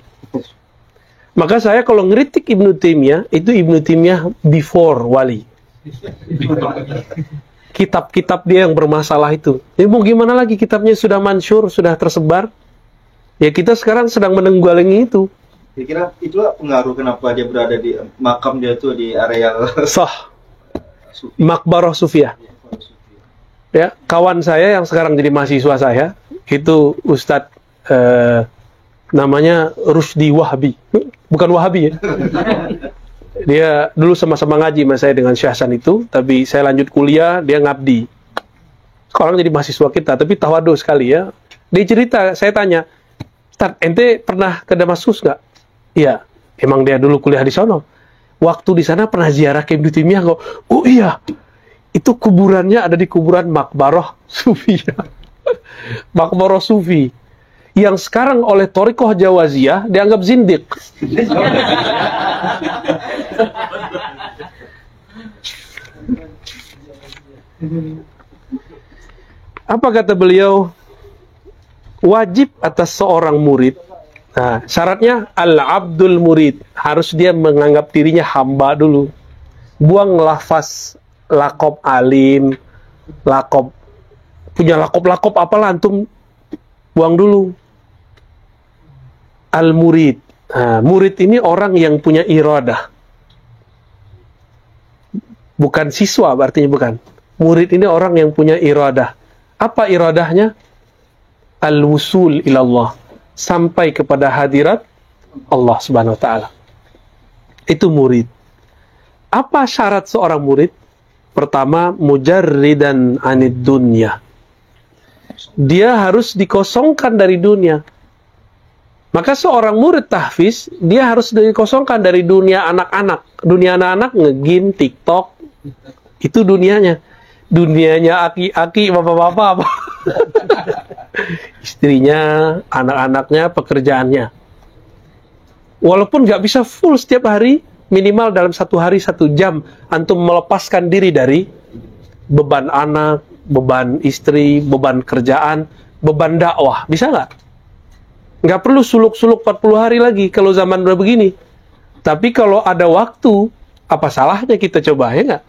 Maka saya kalau ngeritik Ibnu Taimiyah, itu Ibnu Taimiyah before wali. Kitab-kitab dia yang bermasalah itu. Jadi mau gimana lagi, kitabnya sudah mansyur, sudah tersebar. Ya kita sekarang sedang menenggalingi itu. Kira-kira itulah pengaruh kenapa dia berada di makam dia tuh di areal Sah. Makbarah Sufiyah. Ya, kawan saya yang sekarang jadi mahasiswa saya, itu Ustadz namanya Rusdi Wahbi. Bukan Wahabi ya. Dia dulu sama-sama ngaji sama saya dengan Syekh Hasan itu, tapi saya lanjut kuliah, dia ngabdi. Sekarang jadi mahasiswa kita, tapi tawadu sekali ya. Dia cerita, saya tanya, Ustaz, ente pernah ke Damaskus nggak? Iya, emang dia dulu kuliah di sono. Waktu di sana pernah ziarah ke Ibnu Taimiyah kok. Oh iya, itu kuburannya ada di kuburan Makbarah Sufi. Makbarah Sufi. Yang sekarang oleh Thariqah Jawaziyah dianggap zindiq. Apa kata beliau? Wajib atas seorang murid. Nah, syaratnya al-abdul murid. Harus dia menganggap dirinya hamba dulu. Buang lafaz lakob alim, lakob punya lakob apalah antum, buang dulu. Al-murid. Nah, murid ini orang yang punya iradah. Bukan siswa, artinya bukan. Murid ini orang yang punya iradah. Apa iradahnya? Al-wusul ilallah. Sampai kepada hadirat Allah Subhanahu wa ta'ala. Itu murid. Apa syarat seorang murid? Pertama, mujarridan anid dunya. Dia harus dikosongkan dari dunia. Maka seorang murid tahfiz, dia harus dikosongkan dari dunia anak-anak. Dunia anak-anak nge-game, TikTok. Itu dunianya. Dunianya aki-aki, bapak-bapak. Istrinya, anak-anaknya, pekerjaannya. Walaupun nggak bisa full setiap hari, minimal dalam 1 hari 1 jam, antum melepaskan diri dari beban anak, beban istri, beban kerjaan, beban dakwah. Bisa nggak? Nggak perlu suluk-suluk 40 hari lagi kalau zaman udah begini. Tapi kalau ada waktu, apa salahnya kita coba, ya nggak?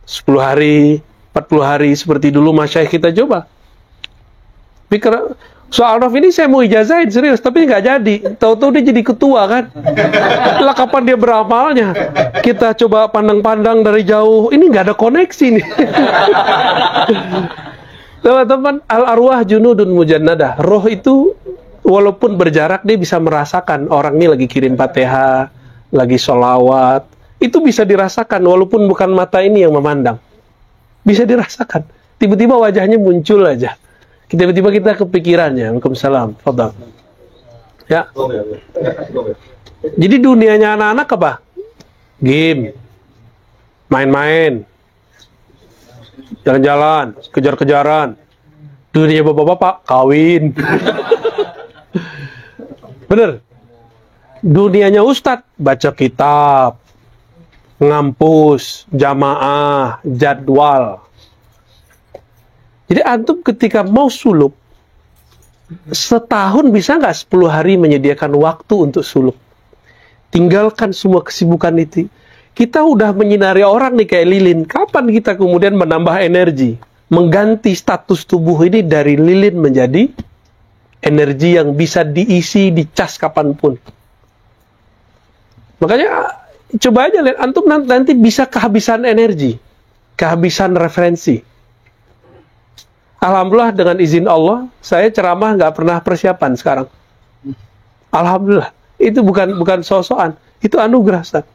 10 hari, 40 hari seperti dulu masyayikh kita coba. Tapi soal Araf ini saya mau ijazahin serius, tapi nggak jadi. Tahu-tahu dia jadi ketua kan? Lah kapan dia beramalnya? Kita coba pandang-pandang dari jauh. Ini nggak ada koneksi nih. Teman-teman, al-arwah junudun mujannadah. Roh itu walaupun berjarak dia bisa merasakan orang ini lagi kirim Fatihah, lagi sholawat. Itu bisa dirasakan walaupun bukan mata ini yang memandang. Bisa dirasakan. Tiba-tiba wajahnya muncul aja. Tiba-tiba kita kepikirannya. Waalaikumsalam. Fadhal. Ya. Jadi dunianya anak-anak apa? Game. Main-main. Jalan-jalan. Kejar-kejaran. Dunia bapak-bapak. Kawin. Bener. Dunianya ustadz. Baca kitab. Ngampus. Jamaah. Jadwal. Jadi antum ketika mau suluk, setahun bisa nggak 10 hari menyediakan waktu untuk suluk? Tinggalkan semua kesibukan itu. Kita udah menyinari orang nih kayak lilin. Kapan kita kemudian menambah energi? Mengganti status tubuh ini dari lilin menjadi energi yang bisa diisi, dicas kapanpun. Makanya coba aja lihat, antum nanti bisa kehabisan energi, kehabisan referensi. Alhamdulillah dengan izin Allah, saya ceramah nggak pernah persiapan sekarang. Alhamdulillah, itu bukan so-soan, itu anugerah, Ustaz.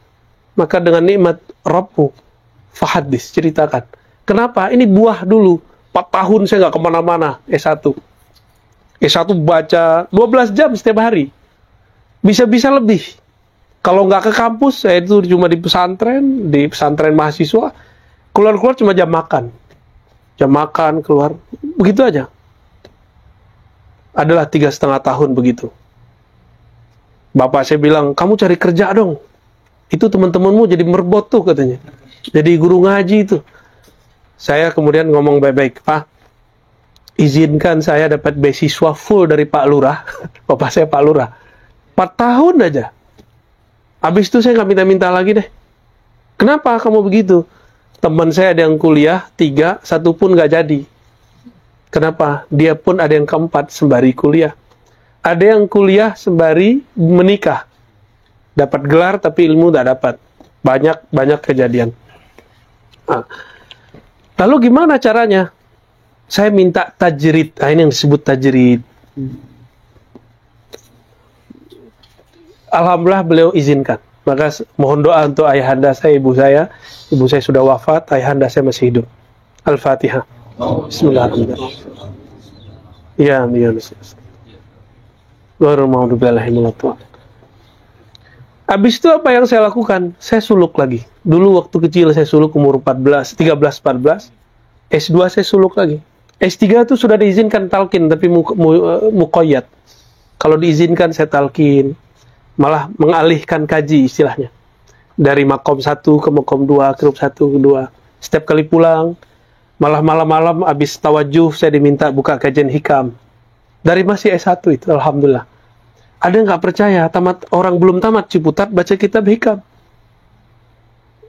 Maka dengan nikmat Rabbu, fahadis, ceritakan. Kenapa? Ini buah dulu. 4 tahun saya nggak kemana-mana, S1. S1 baca 12 jam setiap hari. Bisa-bisa lebih. Kalau nggak ke kampus, saya itu cuma di pesantren mahasiswa, keluar-keluar cuma jam makan. Jam makan, keluar, begitu aja. Adalah 3,5 tahun begitu. Bapak saya bilang, kamu cari kerja dong. Itu teman-temanmu jadi merbot tuh katanya. Jadi guru ngaji itu. Saya kemudian ngomong baik-baik, Pak, izinkan saya dapat beasiswa full dari Pak Lurah. Bapak saya Pak Lurah. 4 tahun aja. Habis itu saya nggak minta-minta lagi deh. Kenapa kamu begitu? Teman saya ada yang kuliah 3, 1 pun nggak jadi. Kenapa? Dia pun ada yang keempat sembari kuliah. Ada yang kuliah sembari menikah. Dapat gelar tapi ilmu nggak dapat. Banyak kejadian. Nah, lalu gimana caranya? Saya minta tajrid. Ini yang disebut tajrid. Alhamdulillah beliau izinkan. Maka mohon doa untuk ayahanda saya, ibu saya. Ibu saya sudah wafat, ayahanda saya masih hidup. Al-Fatihah. Bismillahirrahmanirrahim. Ya, ya, Habis itu apa yang saya lakukan? Saya suluk lagi. Dulu waktu kecil saya suluk umur 13, 14. S2 saya suluk lagi. S3 itu sudah diizinkan talqin, tapi muqayyad. Kalau diizinkan saya talqin. Malah mengalihkan kaji istilahnya. Dari makom 1 ke makom 2, ke 1 ke 2. Setiap kali pulang, malah malam-malam habis tawajuh saya diminta buka kajian hikam. Dari masih S1 itu, alhamdulillah. Ada yang nggak percaya, orang belum tamat Ciputat baca kitab hikam.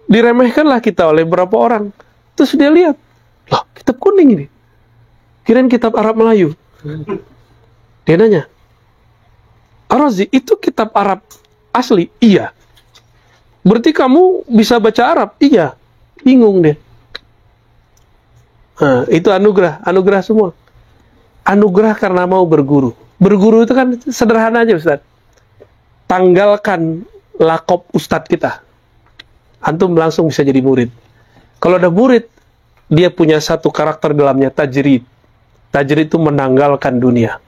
Diremehkanlah kita oleh beberapa orang. Terus dia lihat, loh kitab kuning ini. Kirain kitab Arab Melayu. Dia nanya, Ar-Razi, itu kitab Arab asli? Iya. Berarti kamu bisa baca Arab? Iya. Bingung deh. Nah, itu anugerah semua. Anugerah karena mau berguru. Berguru itu kan sederhana aja, Ustaz. Tanggalkan lakop Ustadz kita. Antum langsung bisa jadi murid. Kalau ada murid, dia punya satu karakter dalamnya, tajrid. Tajrid itu menanggalkan dunia.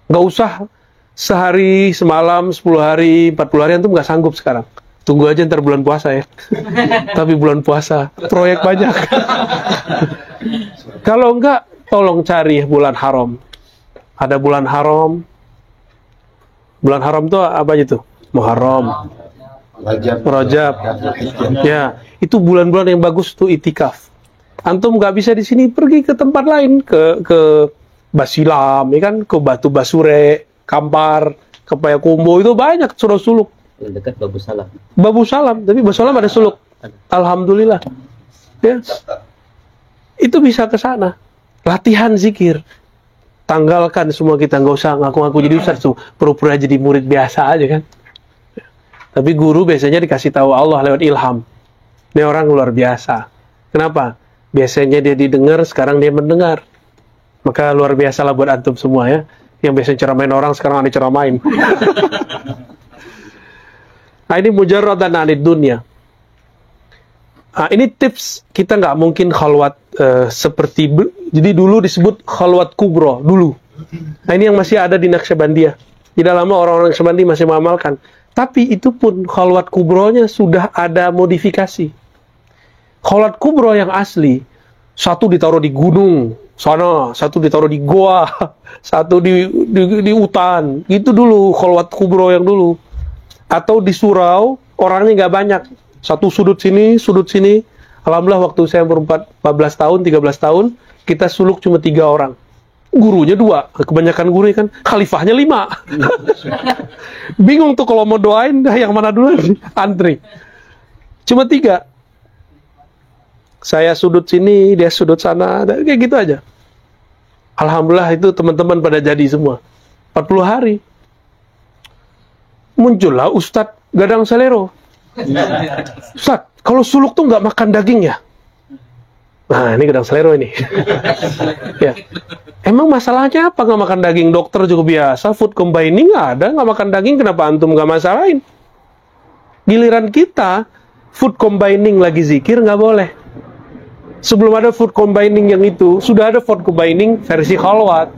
Nggak usah sehari, semalam, 10 hari, 40 hari, antum nggak sanggup sekarang. Tunggu aja ntar bulan puasa ya. Tapi bulan puasa, proyek banyak. Kalau enggak, tolong cari bulan haram. Ada bulan haram. Bulan haram itu apa aja tuh? Muharram, Rajab. Ya, itu bulan-bulan yang bagus tuh itikaf. Antum nggak bisa di sini, pergi ke tempat lain, ke Basilam, ya kan, ke Batu Basure, Kampar, ke Payakumbuh, itu banyak surau suluk. Dekat Babu Salam. Babu Salam, tapi Babu Salam ada suluk. Alhamdulillah. Ya. Itu bisa ke sana. Latihan zikir. Tanggalkan semua kita, nggak usah ngaku-ngaku jadi ustaz tuh, pura-pura jadi murid biasa aja kan. Tapi guru biasanya dikasih tahu Allah lewat ilham. Ini orang luar biasa. Kenapa? Biasanya dia didengar, sekarang dia mendengar. Maka luar biasa lah buat antum semua ya. Yang biasanya ceramain orang, sekarang ada ceramain. Nah ini mujarradan anid dunya. Nah, ini tips, kita nggak mungkin khalwat seperti, jadi dulu disebut khalwat kubro, dulu. Nah ini yang masih ada di Naqsyabandiyah. Tidak lama orang-orang Naqsyabandi masih mengamalkan. Tapi itu pun khalwat kubronya sudah ada modifikasi. Khalwat kubro yang asli, satu ditaruh di gunung, sana, satu ditaruh di goa, satu di hutan. Itu dulu khalwat kubro yang dulu. Atau di surau, orangnya nggak banyak. Satu sudut sini. Alhamdulillah waktu saya umur 14 tahun, 13 tahun, kita suluk cuma 3 orang. Gurunya 2, kebanyakan guru kan, khalifahnya 5. Bingung tuh kalau mau doain, yang mana dulu, antri. Cuma 3. Saya sudut sini, dia sudut sana, kayak gitu aja. Alhamdulillah itu teman-teman pada jadi semua. 40 hari. Muncullah Ustadz Gadang Salero. Ustadz, kalau suluk tuh nggak makan daging ya? Nah, ini Gadang Salero ini. Ya. Emang masalahnya apa nggak makan daging? Dokter juga biasa, food combining ada, nggak makan daging, kenapa antum nggak masalahin? Giliran kita, food combining lagi zikir nggak boleh. Sebelum ada food combining yang itu, sudah ada food combining versi khalwat,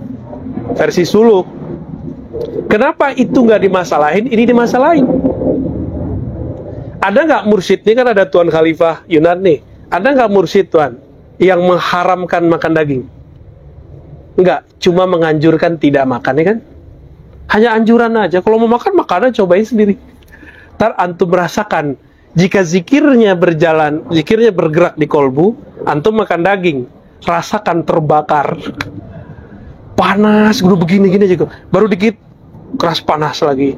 versi suluk. Kenapa itu nggak dimasalahin, ini dimasalahin? Ada nggak mursyid, ini kan ada Tuan Khalifah Yunan nih, ada nggak mursyid Tuan yang mengharamkan makan daging? Enggak, cuma menganjurkan tidak makan, ya kan? Hanya anjuran aja, kalau mau makan, makan aja, cobain sendiri. Ntar antum merasakan, jika zikirnya berjalan, zikirnya bergerak di kolbu, antum makan daging, rasakan terbakar. Panas, udah begini-gini juga, baru dikit, keras panas lagi.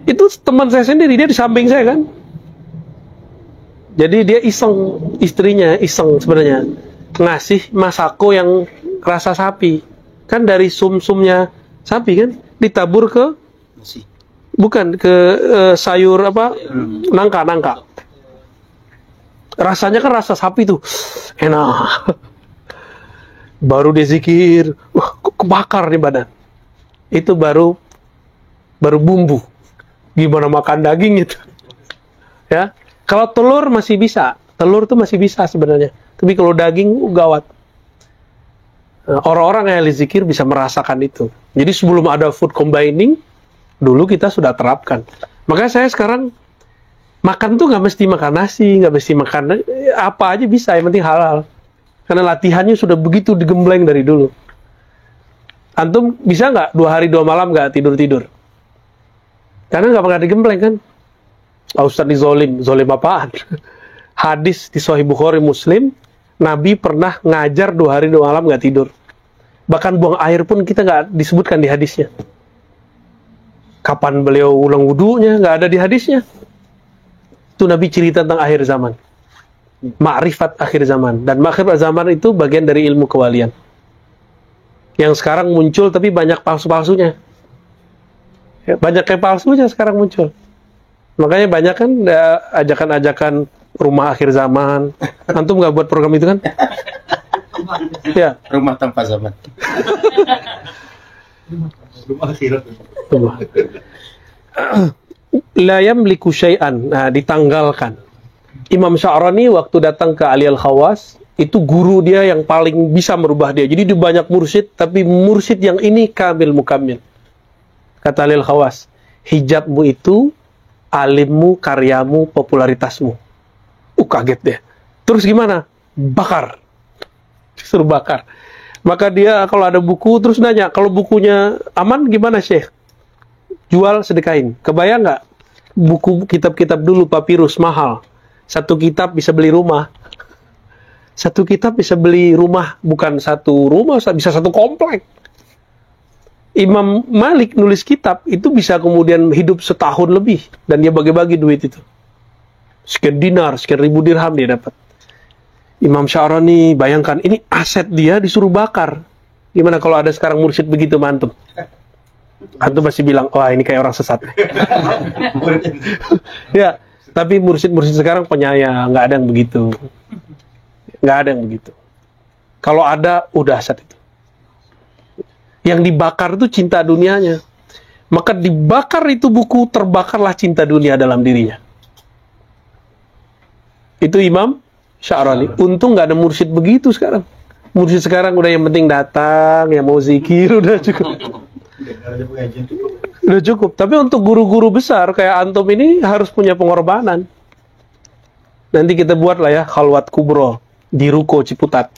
Itu teman saya sendiri, dia di samping saya kan. Jadi dia iseng, istrinya iseng sebenarnya ngasih masako yang rasa sapi, kan dari sum-sumnya sapi kan, ditabur ke bukan ke sayur apa, nangka. Rasanya kan rasa sapi tuh enak. Baru dia zikir, wah kok kebakar nih badan. Itu baru bumbu. Gimana makan daging itu? Ya, kalau telur masih bisa. Telur tuh masih bisa sebenarnya. Tapi kalau daging gawat. Nah, orang-orang yang ahli zikir bisa merasakan itu. Jadi sebelum ada food combining, dulu kita sudah terapkan. Makanya saya sekarang makan tuh nggak mesti makan nasi, nggak mesti makan apa aja bisa, yang penting halal. Karena latihannya sudah begitu digembleng dari dulu. Antum bisa nggak 2 hari 2 malam nggak tidur-tidur? Karena nggak pernah digembleng kan? Ustaz ini zolim apaan? Hadis di Sahih Bukhari Muslim, Nabi pernah ngajar 2 hari 2 malam nggak tidur. Bahkan buang air pun kita nggak disebutkan di hadisnya. Kapan beliau ulang wudunya nggak ada di hadisnya. Itu Nabi cerita tentang akhir zaman. Ma'rifat akhir zaman. Dan ma'rifat zaman itu bagian dari ilmu kewalian. Yang sekarang muncul tapi banyak palsu-palsunya. Ya, banyak kayak palsunya sekarang muncul. Makanya banyak kan ajakan-ajakan rumah akhir zaman. Antum nggak buat program itu kan? Ya. Rumah tanpa zaman. Rumah akhirat. La yamliku syai'an. Nah, ditanggalkan. Imam Sya'rani waktu datang ke Ali Al-Khawas, itu guru dia yang paling bisa merubah dia. Jadi dia banyak mursyid, tapi mursyid yang ini kamil mukamil. Kata Ali Al-Khawas, hijabmu itu alimmu, karyamu, popularitasmu. Kaget deh. Terus gimana? Bakar. Disuruh bakar. Maka dia kalau ada buku terus nanya, kalau bukunya aman gimana Syekh? Jual, sedekahin. Kebayang nggak? Buku kitab-kitab dulu papirus mahal. 1 kitab bisa beli rumah. 1 kitab bisa beli rumah, bukan 1 rumah, bisa 1 komplek. Imam Malik nulis kitab itu bisa kemudian hidup setahun lebih dan dia bagi-bagi duit itu. Sekian dinar, sekian ribu dirham dia dapat. Imam Sya'rani bayangkan ini aset dia disuruh bakar. Gimana kalau ada sekarang mursyid begitu mantum? Antum pasti bilang, wah ini kayak orang sesat. Ya, tapi mursyid-mursyid sekarang penyayang, nggak ada yang begitu. Nggak ada yang begitu. Kalau ada, udah aset itu. Yang dibakar itu cinta dunianya. Maka dibakar itu buku, terbakarlah cinta dunia dalam dirinya. Itu Imam Sya'rani. Untung nggak ada mursyid begitu sekarang. Mursyid sekarang udah yang penting datang, yang mau zikir, udah cukup. Udah cukup. Tapi untuk guru-guru besar kayak antum ini harus punya pengorbanan. Nanti kita buat lah ya khalwat kubro di Ruko Ciputat.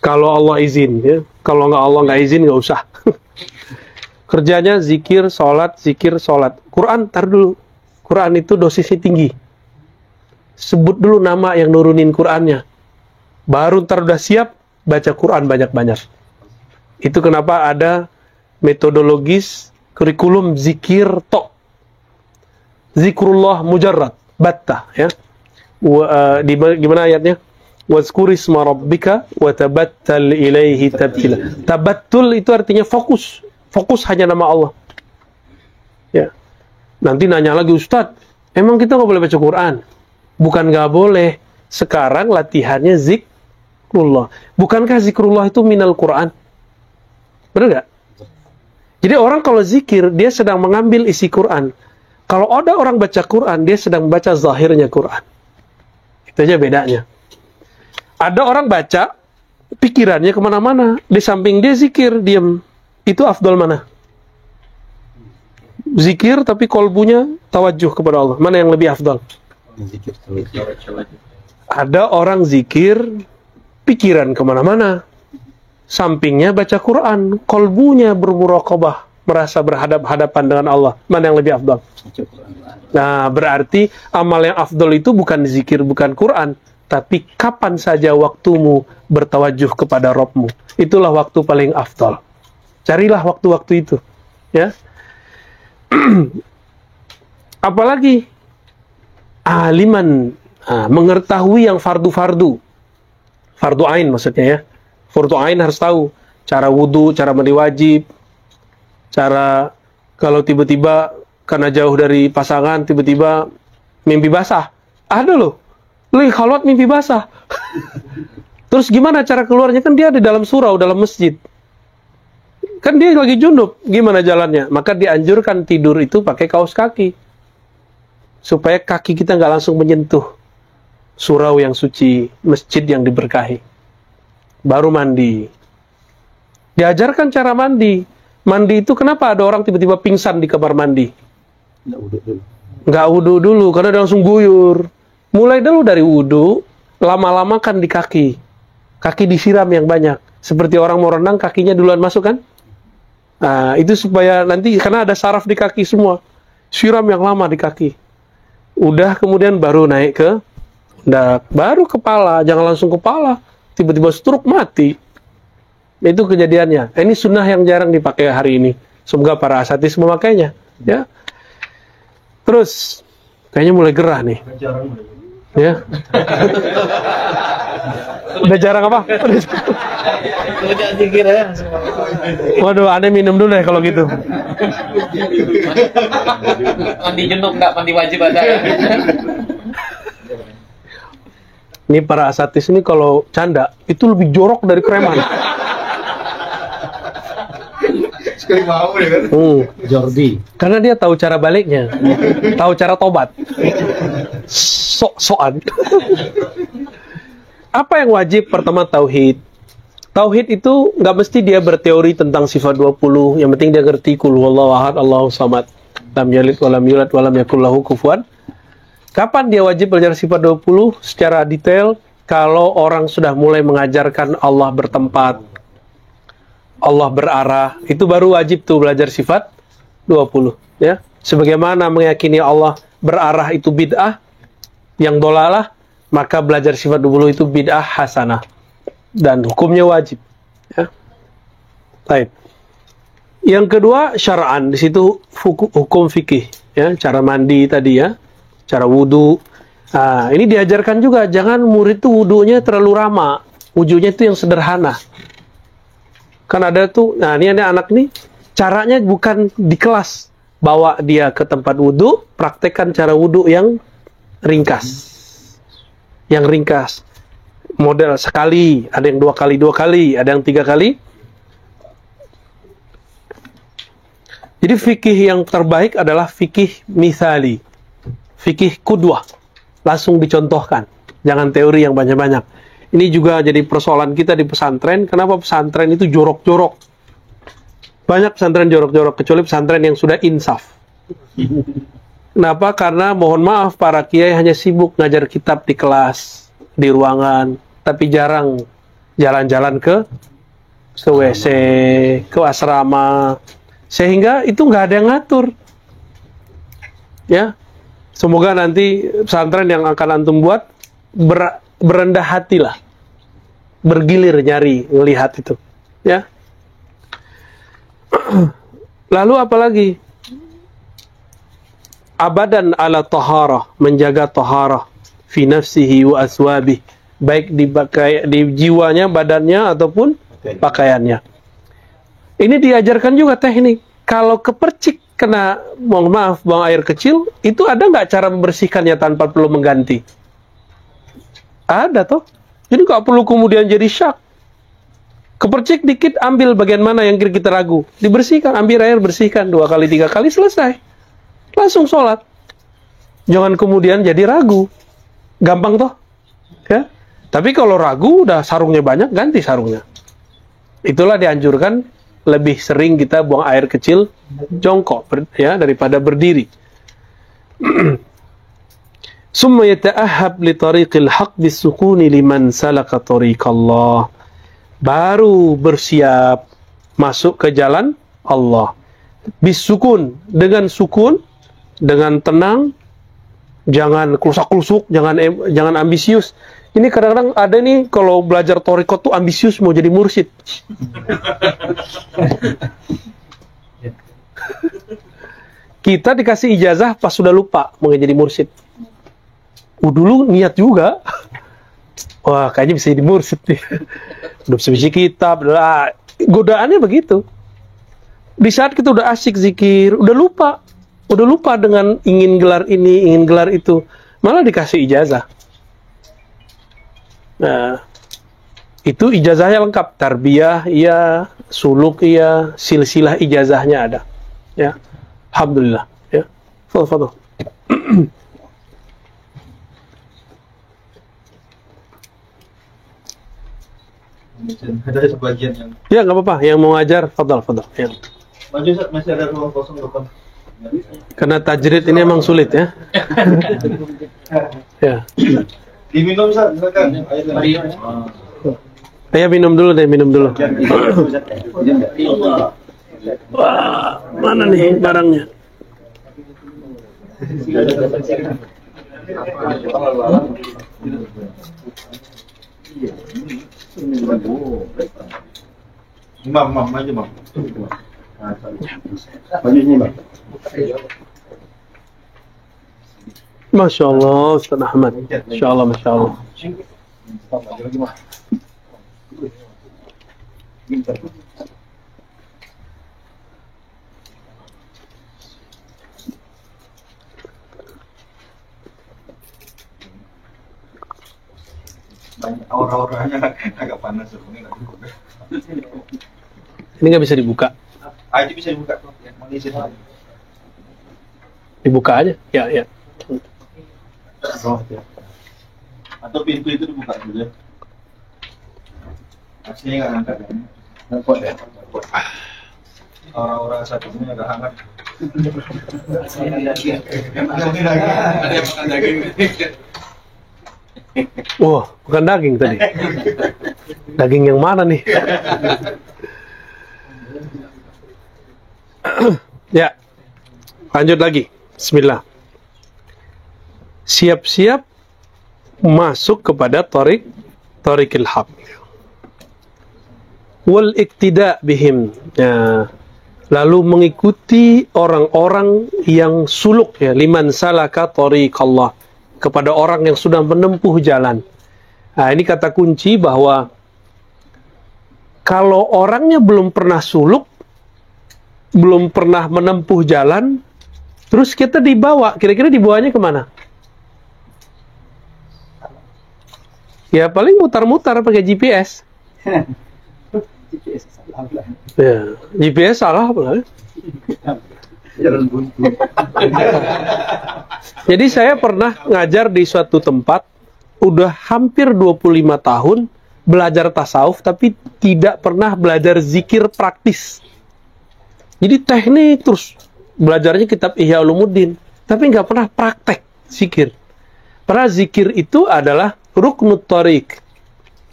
Kalau Allah izin ya. Kalau Allah nggak izin nggak usah. Kerjanya zikir, sholat, zikir, sholat. Quran tar dulu. Quran itu dosisnya tinggi. Sebut dulu nama yang nurunin Qurannya. Baru ntar udah siap baca Quran banyak-banyak. Itu kenapa ada metodologis kurikulum zikir tok. Zikrullah mujarrad, batta ya. Gimana ayatnya? Wazkurisma rabbika wa tabattal ilaihi tabtila. Tabattul itu artinya fokus. Fokus hanya nama Allah. Ya. Nanti nanya lagi, Ustadz, emang kita nggak boleh baca Quran? Bukan nggak boleh. Sekarang latihannya zikrullah. Bukankah zikrullah itu minal Quran? Benar nggak? Jadi orang kalau zikir, dia sedang mengambil isi Quran. Kalau ada orang baca Quran, dia sedang membaca zahirnya Quran. Itu aja bedanya. Ada orang baca, pikirannya kemana-mana. Di samping dia zikir, diam. Itu afdal mana? Zikir tapi kolbunya tawajuh kepada Allah. Mana yang lebih afdal? Ada orang zikir, pikiran kemana-mana. Sampingnya baca Quran, kolbunya bermuraqabah, merasa berhadap-hadapan dengan Allah. Mana yang lebih afdal? Nah, berarti amal yang afdal itu bukan zikir, bukan Quran, tapi kapan saja waktumu bertawajuh kepada Rabbmu. Itulah waktu paling afdal. Carilah waktu-waktu itu. Ya. Apalagi aliman, mengetahui yang fardu-fardu. Fardu ain maksudnya ya. Fardu ain harus tahu cara wudu, cara mandi wajib, cara kalau tiba-tiba karena jauh dari pasangan tiba-tiba mimpi basah. Ada loh. Lagi khalwat mimpi basah. Terus gimana cara keluarnya? Kan dia ada dalam surau, dalam masjid. kan dia lagi junub, gimana jalannya? Maka dianjurkan tidur itu pakai kaos kaki, supaya kaki kita nggak langsung menyentuh surau yang suci, masjid yang diberkahi. Baru mandi. Diajarkan cara mandi. Mandi itu kenapa ada orang tiba-tiba pingsan di kamar mandi? Nggak wudu dulu, karena dia langsung guyur. Mulai dulu dari wudu, lama-lama kan di kaki. Kaki disiram yang banyak. Seperti orang mau renang, kakinya duluan masuk kan? Nah, itu supaya nanti, karena ada saraf di kaki semua. Siram yang lama di kaki. Udah kemudian baru naik ke pundak, baru kepala. Jangan langsung kepala, tiba-tiba stroke mati. Itu kejadiannya. Ini sunnah yang jarang dipakai hari ini. Semoga para asatis memakainya. Ya. Terus, kayaknya mulai gerah nih. Ya. Udah jarang apa? Waduh, aneh minum dulu ya kalau gitu. Mandi junub nggak mandi wajib ada ya. Ini para asatis ini kalau canda itu lebih jorok dari preman. Sekali mau ya kan? Jordi. Karena dia tahu cara baliknya, tahu cara tobat. Sok-sokan. Apa yang wajib? Pertama tauhid. Tauhid itu nggak mesti dia berteori tentang sifat 20. Yang penting dia ngerti kul huwallahu ahad, Allahu samad, lam yalid walam yulad walam yakul lahu kufuwan. Kapan dia wajib belajar sifat 20 secara detail? Kalau orang sudah mulai mengajarkan Allah bertempat, Allah berarah, itu baru wajib tuh belajar sifat 20, ya. Sebagaimana meyakini Allah berarah itu bid'ah yang dolalah, maka belajar sifat 20 itu bid'ah hasanah dan hukumnya wajib, ya. Baik. Yang kedua syar'an, di situ hukum fikih, ya, cara mandi tadi, ya, cara wudu. Nah, ini diajarkan juga, jangan murid itu wudunya terlalu ramah, wudunya itu yang sederhana. Kan ada tuh, nah ini ada anak nih, caranya bukan di kelas, bawa dia ke tempat wudu, praktekkan cara wudu yang ringkas. Yang ringkas. Model sekali, ada yang 2 kali, ada yang 3 kali. Jadi fikih yang terbaik adalah fikih misali. Fikih kudwah. Langsung dicontohkan. Jangan teori yang banyak-banyak. Ini juga jadi persoalan kita di pesantren. Kenapa pesantren itu jorok-jorok? Banyak pesantren jorok-jorok, kecuali pesantren yang sudah insaf. Kenapa? Karena mohon maaf, para kiai hanya sibuk ngajar kitab di kelas, di ruangan, tapi jarang jalan-jalan ke WC, ke asrama, sehingga itu nggak ada yang ngatur. Ya, semoga nanti pesantren yang akan antum buat berendah hati lah, bergilir nyari ngelihat itu, ya. Lalu apalagi? Abadan ala taharah, menjaga taharah fi nafsihi wa aswabih, baik di jiwanya, badannya ataupun pakaiannya. Ini diajarkan juga teknik. Kalau kepercik kena, mohon maaf, buang air kecil, itu ada nggak cara membersihkannya tanpa perlu mengganti? Ada toh. Jadi nggak perlu kemudian jadi syak. Kepercik dikit, ambil bagian mana yang kita ragu, dibersihkan, ambil air, bersihkan 2 kali 3 kali, selesai. Langsung sholat. Jangan kemudian jadi ragu. Gampang toh, ya. Tapi kalau ragu, udah sarungnya banyak, ganti sarungnya. Itulah dianjurkan lebih sering kita buang air kecil jongkok, ya, daripada berdiri. Summa yata'ahhab li tariqil haqq bisukuni liman salaka tariqallah. Baru bersiap masuk ke jalan Allah. Bisukun, dengan sukun, dengan tenang, jangan klusak-klusuk, jangan ambisius. Ini kadang-kadang ada nih kalau belajar thariqat tuh ambisius mau jadi mursyid. Kita dikasih ijazah pas sudah lupa mau jadi mursyid. Dulu niat juga. Wah, kayaknya bisa jadi mursyid nih. Udah bisa baca kitab, godaannya begitu. Di saat kita udah asyik zikir, udah lupa dengan ingin gelar ini, ingin gelar itu, malah dikasih ijazah. Nah, itu ijazahnya lengkap, tarbiyah, iya, suluk iya, silsilah ijazahnya ada. Ya. Alhamdulillah, ya. Fadhal. Ada sebagian yang Ya, nggak apa-apa. Yang mau ngajar, fadhal. Ya. maju Ustaz, masih ada ruang kosong depan. Karena tajrid ini emang sulit ya. Ya. Diminum Ustaz, silakan. Ayo. Ayo minum dulu deh, minum dulu. Wah, mana nih barangnya? Imam, maju, Mam. Maju sini, Bang. Masya Allah, Ustaz Ahmad. Masya Allah, Masya Allah. Banyak aura-auranya agak panas ini nggak cukup. Ini nggak bisa dibuka. Aja bisa dibuka. Mau diisi. Dibuka aja. Ya, ya. Atau pintu itu dibuka dulu ya. Aslinya nggak angkat kan? Aura-aura satunya agak hangat. Ada yang makan daging. Wah, bukan daging tadi. Daging yang mana nih? Ya, lanjut lagi. Bismillah. Siap-siap masuk kepada Thariqil Haq. Wal iktida bihim. Ya. Lalu mengikuti orang-orang yang suluk ya, liman salaka thariqallah, kepada orang yang sudah menempuh jalan. Nah, ini kata kunci bahwa kalau orangnya belum pernah suluk, belum pernah menempuh jalan, terus kita dibawa, kira-kira dibawanya kemana? Ya paling mutar-mutar pakai GPS. Ya, GPS salah apa? Jadi saya pernah ngajar di suatu tempat, udah hampir 25 tahun belajar tasawuf, tapi tidak pernah belajar zikir praktis. Jadi teknik terus, belajarnya kitab Ihya Ulumuddin, tapi nggak pernah praktek zikir. Padahal zikir itu adalah ruknut thariq.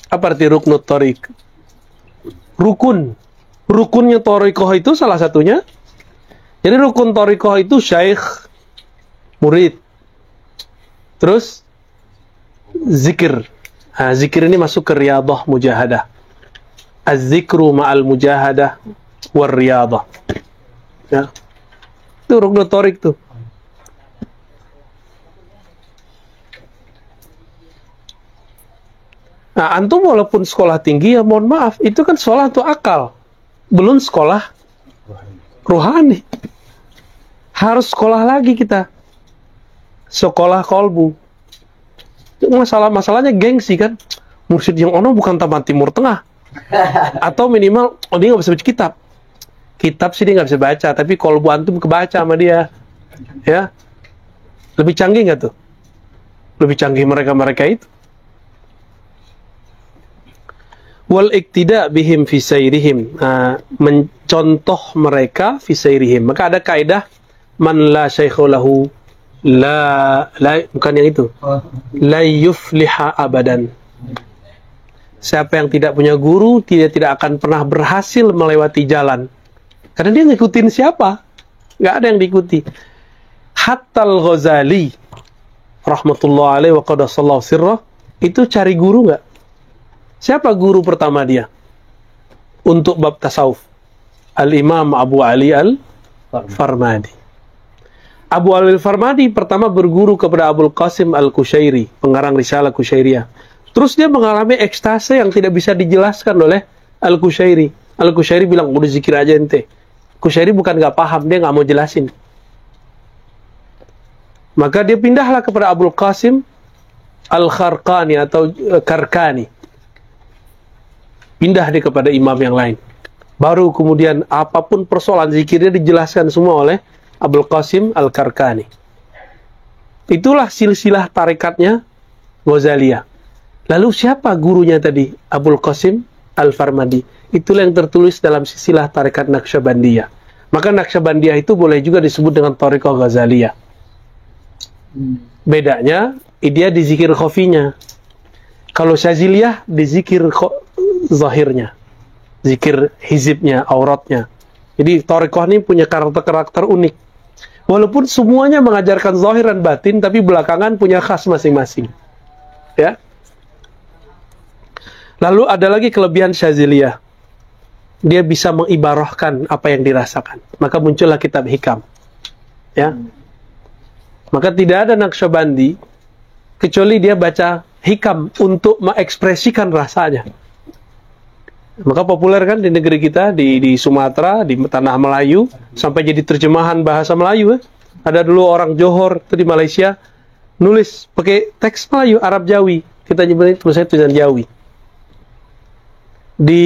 Apa arti ruknut thariq? Rukun. Rukunnya thariqah itu salah satunya. Jadi rukun thariqah itu syaikh, murid. Terus zikir. Nah, zikir ini masuk ke riyadah mujahadah. Az-zikru ma'al mujahadah war riyadah. Ya. Itu rukun thariq tuh. Nah, antum walaupun sekolah tinggi ya mohon maaf, itu kan sekolah untuk akal. Belum sekolah rohani. Harus sekolah lagi kita. Sekolah kolbu. Masalahnya gengsi kan. Mursyid yang ono bukan taman Timur Tengah. Atau minimal, oh dia nggak bisa baca kitab. Kitab sih dia nggak bisa baca, tapi kolbu antum kebaca sama dia. Ya. Lebih canggih nggak tuh? Lebih canggih mereka-mereka itu. Wal iktida bihim fi sayrihim, mencontoh mereka fi sayrihim. Maka ada kaidah man la syaikhu lahu la bukan yang itu. La yufliha abadan. Siapa yang tidak punya guru, dia tidak akan pernah berhasil melewati jalan. Karena dia ngikutin siapa? Nggak ada yang diikuti. Hatta al-Ghazali rahmatullah alaihi wa qadasallahu sirrah itu cari guru nggak? Siapa guru pertama dia? Untuk bab tasawuf. Al-Imam Abu Ali Al-Farmadi. Abu Ali Al-Farmadi pertama berguru kepada Abul Qasim Al-Kushairi, pengarang Risalah Kushairiyah. Terus dia mengalami ekstase yang tidak bisa dijelaskan oleh Al-Kushairi. Al-Kushairi bilang, udah zikir aja ente. Kushairi bukan gak paham, dia gak mau jelasin. Maka dia pindahlah kepada Abul Qasim Al-Kharqani atau Karkani. Pindah dia kepada imam yang lain. Baru kemudian apapun persoalan zikirnya dijelaskan semua oleh Abul Qasim Al-Karkani. Itulah silsilah tarikatnya Ghazaliyah. Lalu siapa gurunya tadi? Abul Qasim Al-Farmadi. Itulah yang tertulis dalam silsilah tarikat Naqsyabandiyah. Maka Naqsyabandiyah itu boleh juga disebut dengan Thariqah Ghazaliyah. Bedanya, dia di zikir khafinya. Kalau Syaziliyah di zikir zahirnya. Zikir hizibnya, auratnya. Jadi Thariqah ini punya karakter-karakter unik. Walaupun semuanya mengajarkan zahir dan batin, tapi belakangan punya khas masing-masing. Ya. Lalu ada lagi kelebihan Syaziliyah. Dia bisa mengibarahkan apa yang dirasakan. Maka muncullah kitab hikam. Ya. Maka tidak ada Naqsyabandi kecuali dia baca hikam untuk mengekspresikan rasanya. Maka populer kan di negeri kita, di Sumatera, di tanah Melayu, sampai jadi terjemahan bahasa Melayu. Ada dulu orang Johor itu di Malaysia nulis pakai teks Melayu, Arab Jawi. Kita nyebutnya tulisannya tulisan Jawi. Di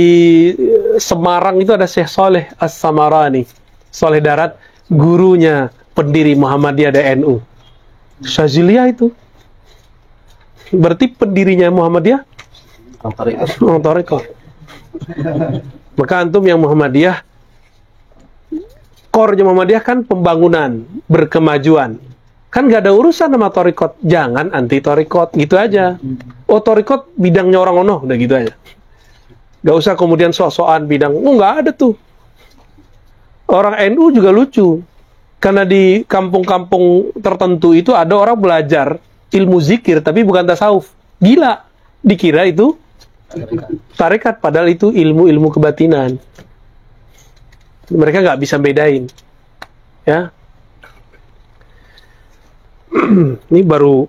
Semarang itu ada Syekh Saleh As-Samarani, Saleh Darat, gurunya pendiri Muhammadiyah dan NU. Syaziliyah itu. Berarti pendirinya Muhammadiyah? Thariqah. Maka antum yang Muhammadiyah, core-nya Muhammadiyah kan pembangunan, berkemajuan. Kan gak ada urusan sama thariqat. Jangan anti thariqat, gitu aja. Oh thariqat bidangnya orang ono, udah gitu aja. Gak usah kemudian sok-sokan bidang. Oh gak ada tuh. Orang NU juga lucu. Karena di kampung-kampung tertentu itu ada orang belajar ilmu zikir, tapi bukan tasawuf. Gila. Dikira itu tarekat, padahal itu ilmu-ilmu kebatinan. Mereka nggak bisa bedain. Ya. Ini baru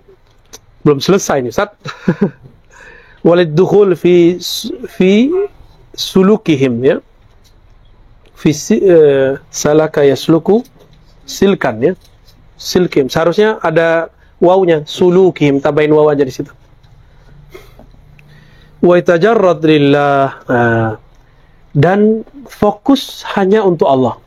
belum selesai nih, Ustaz. Walid dukhul fi sulukihim, ya. Fi salaka yasluku silkan, ya. Silkim. Seharusnya ada wawunya, sulukihim, tambahin waw aja di situ. Wa tajarrad lillah, dan fokus hanya untuk Allah.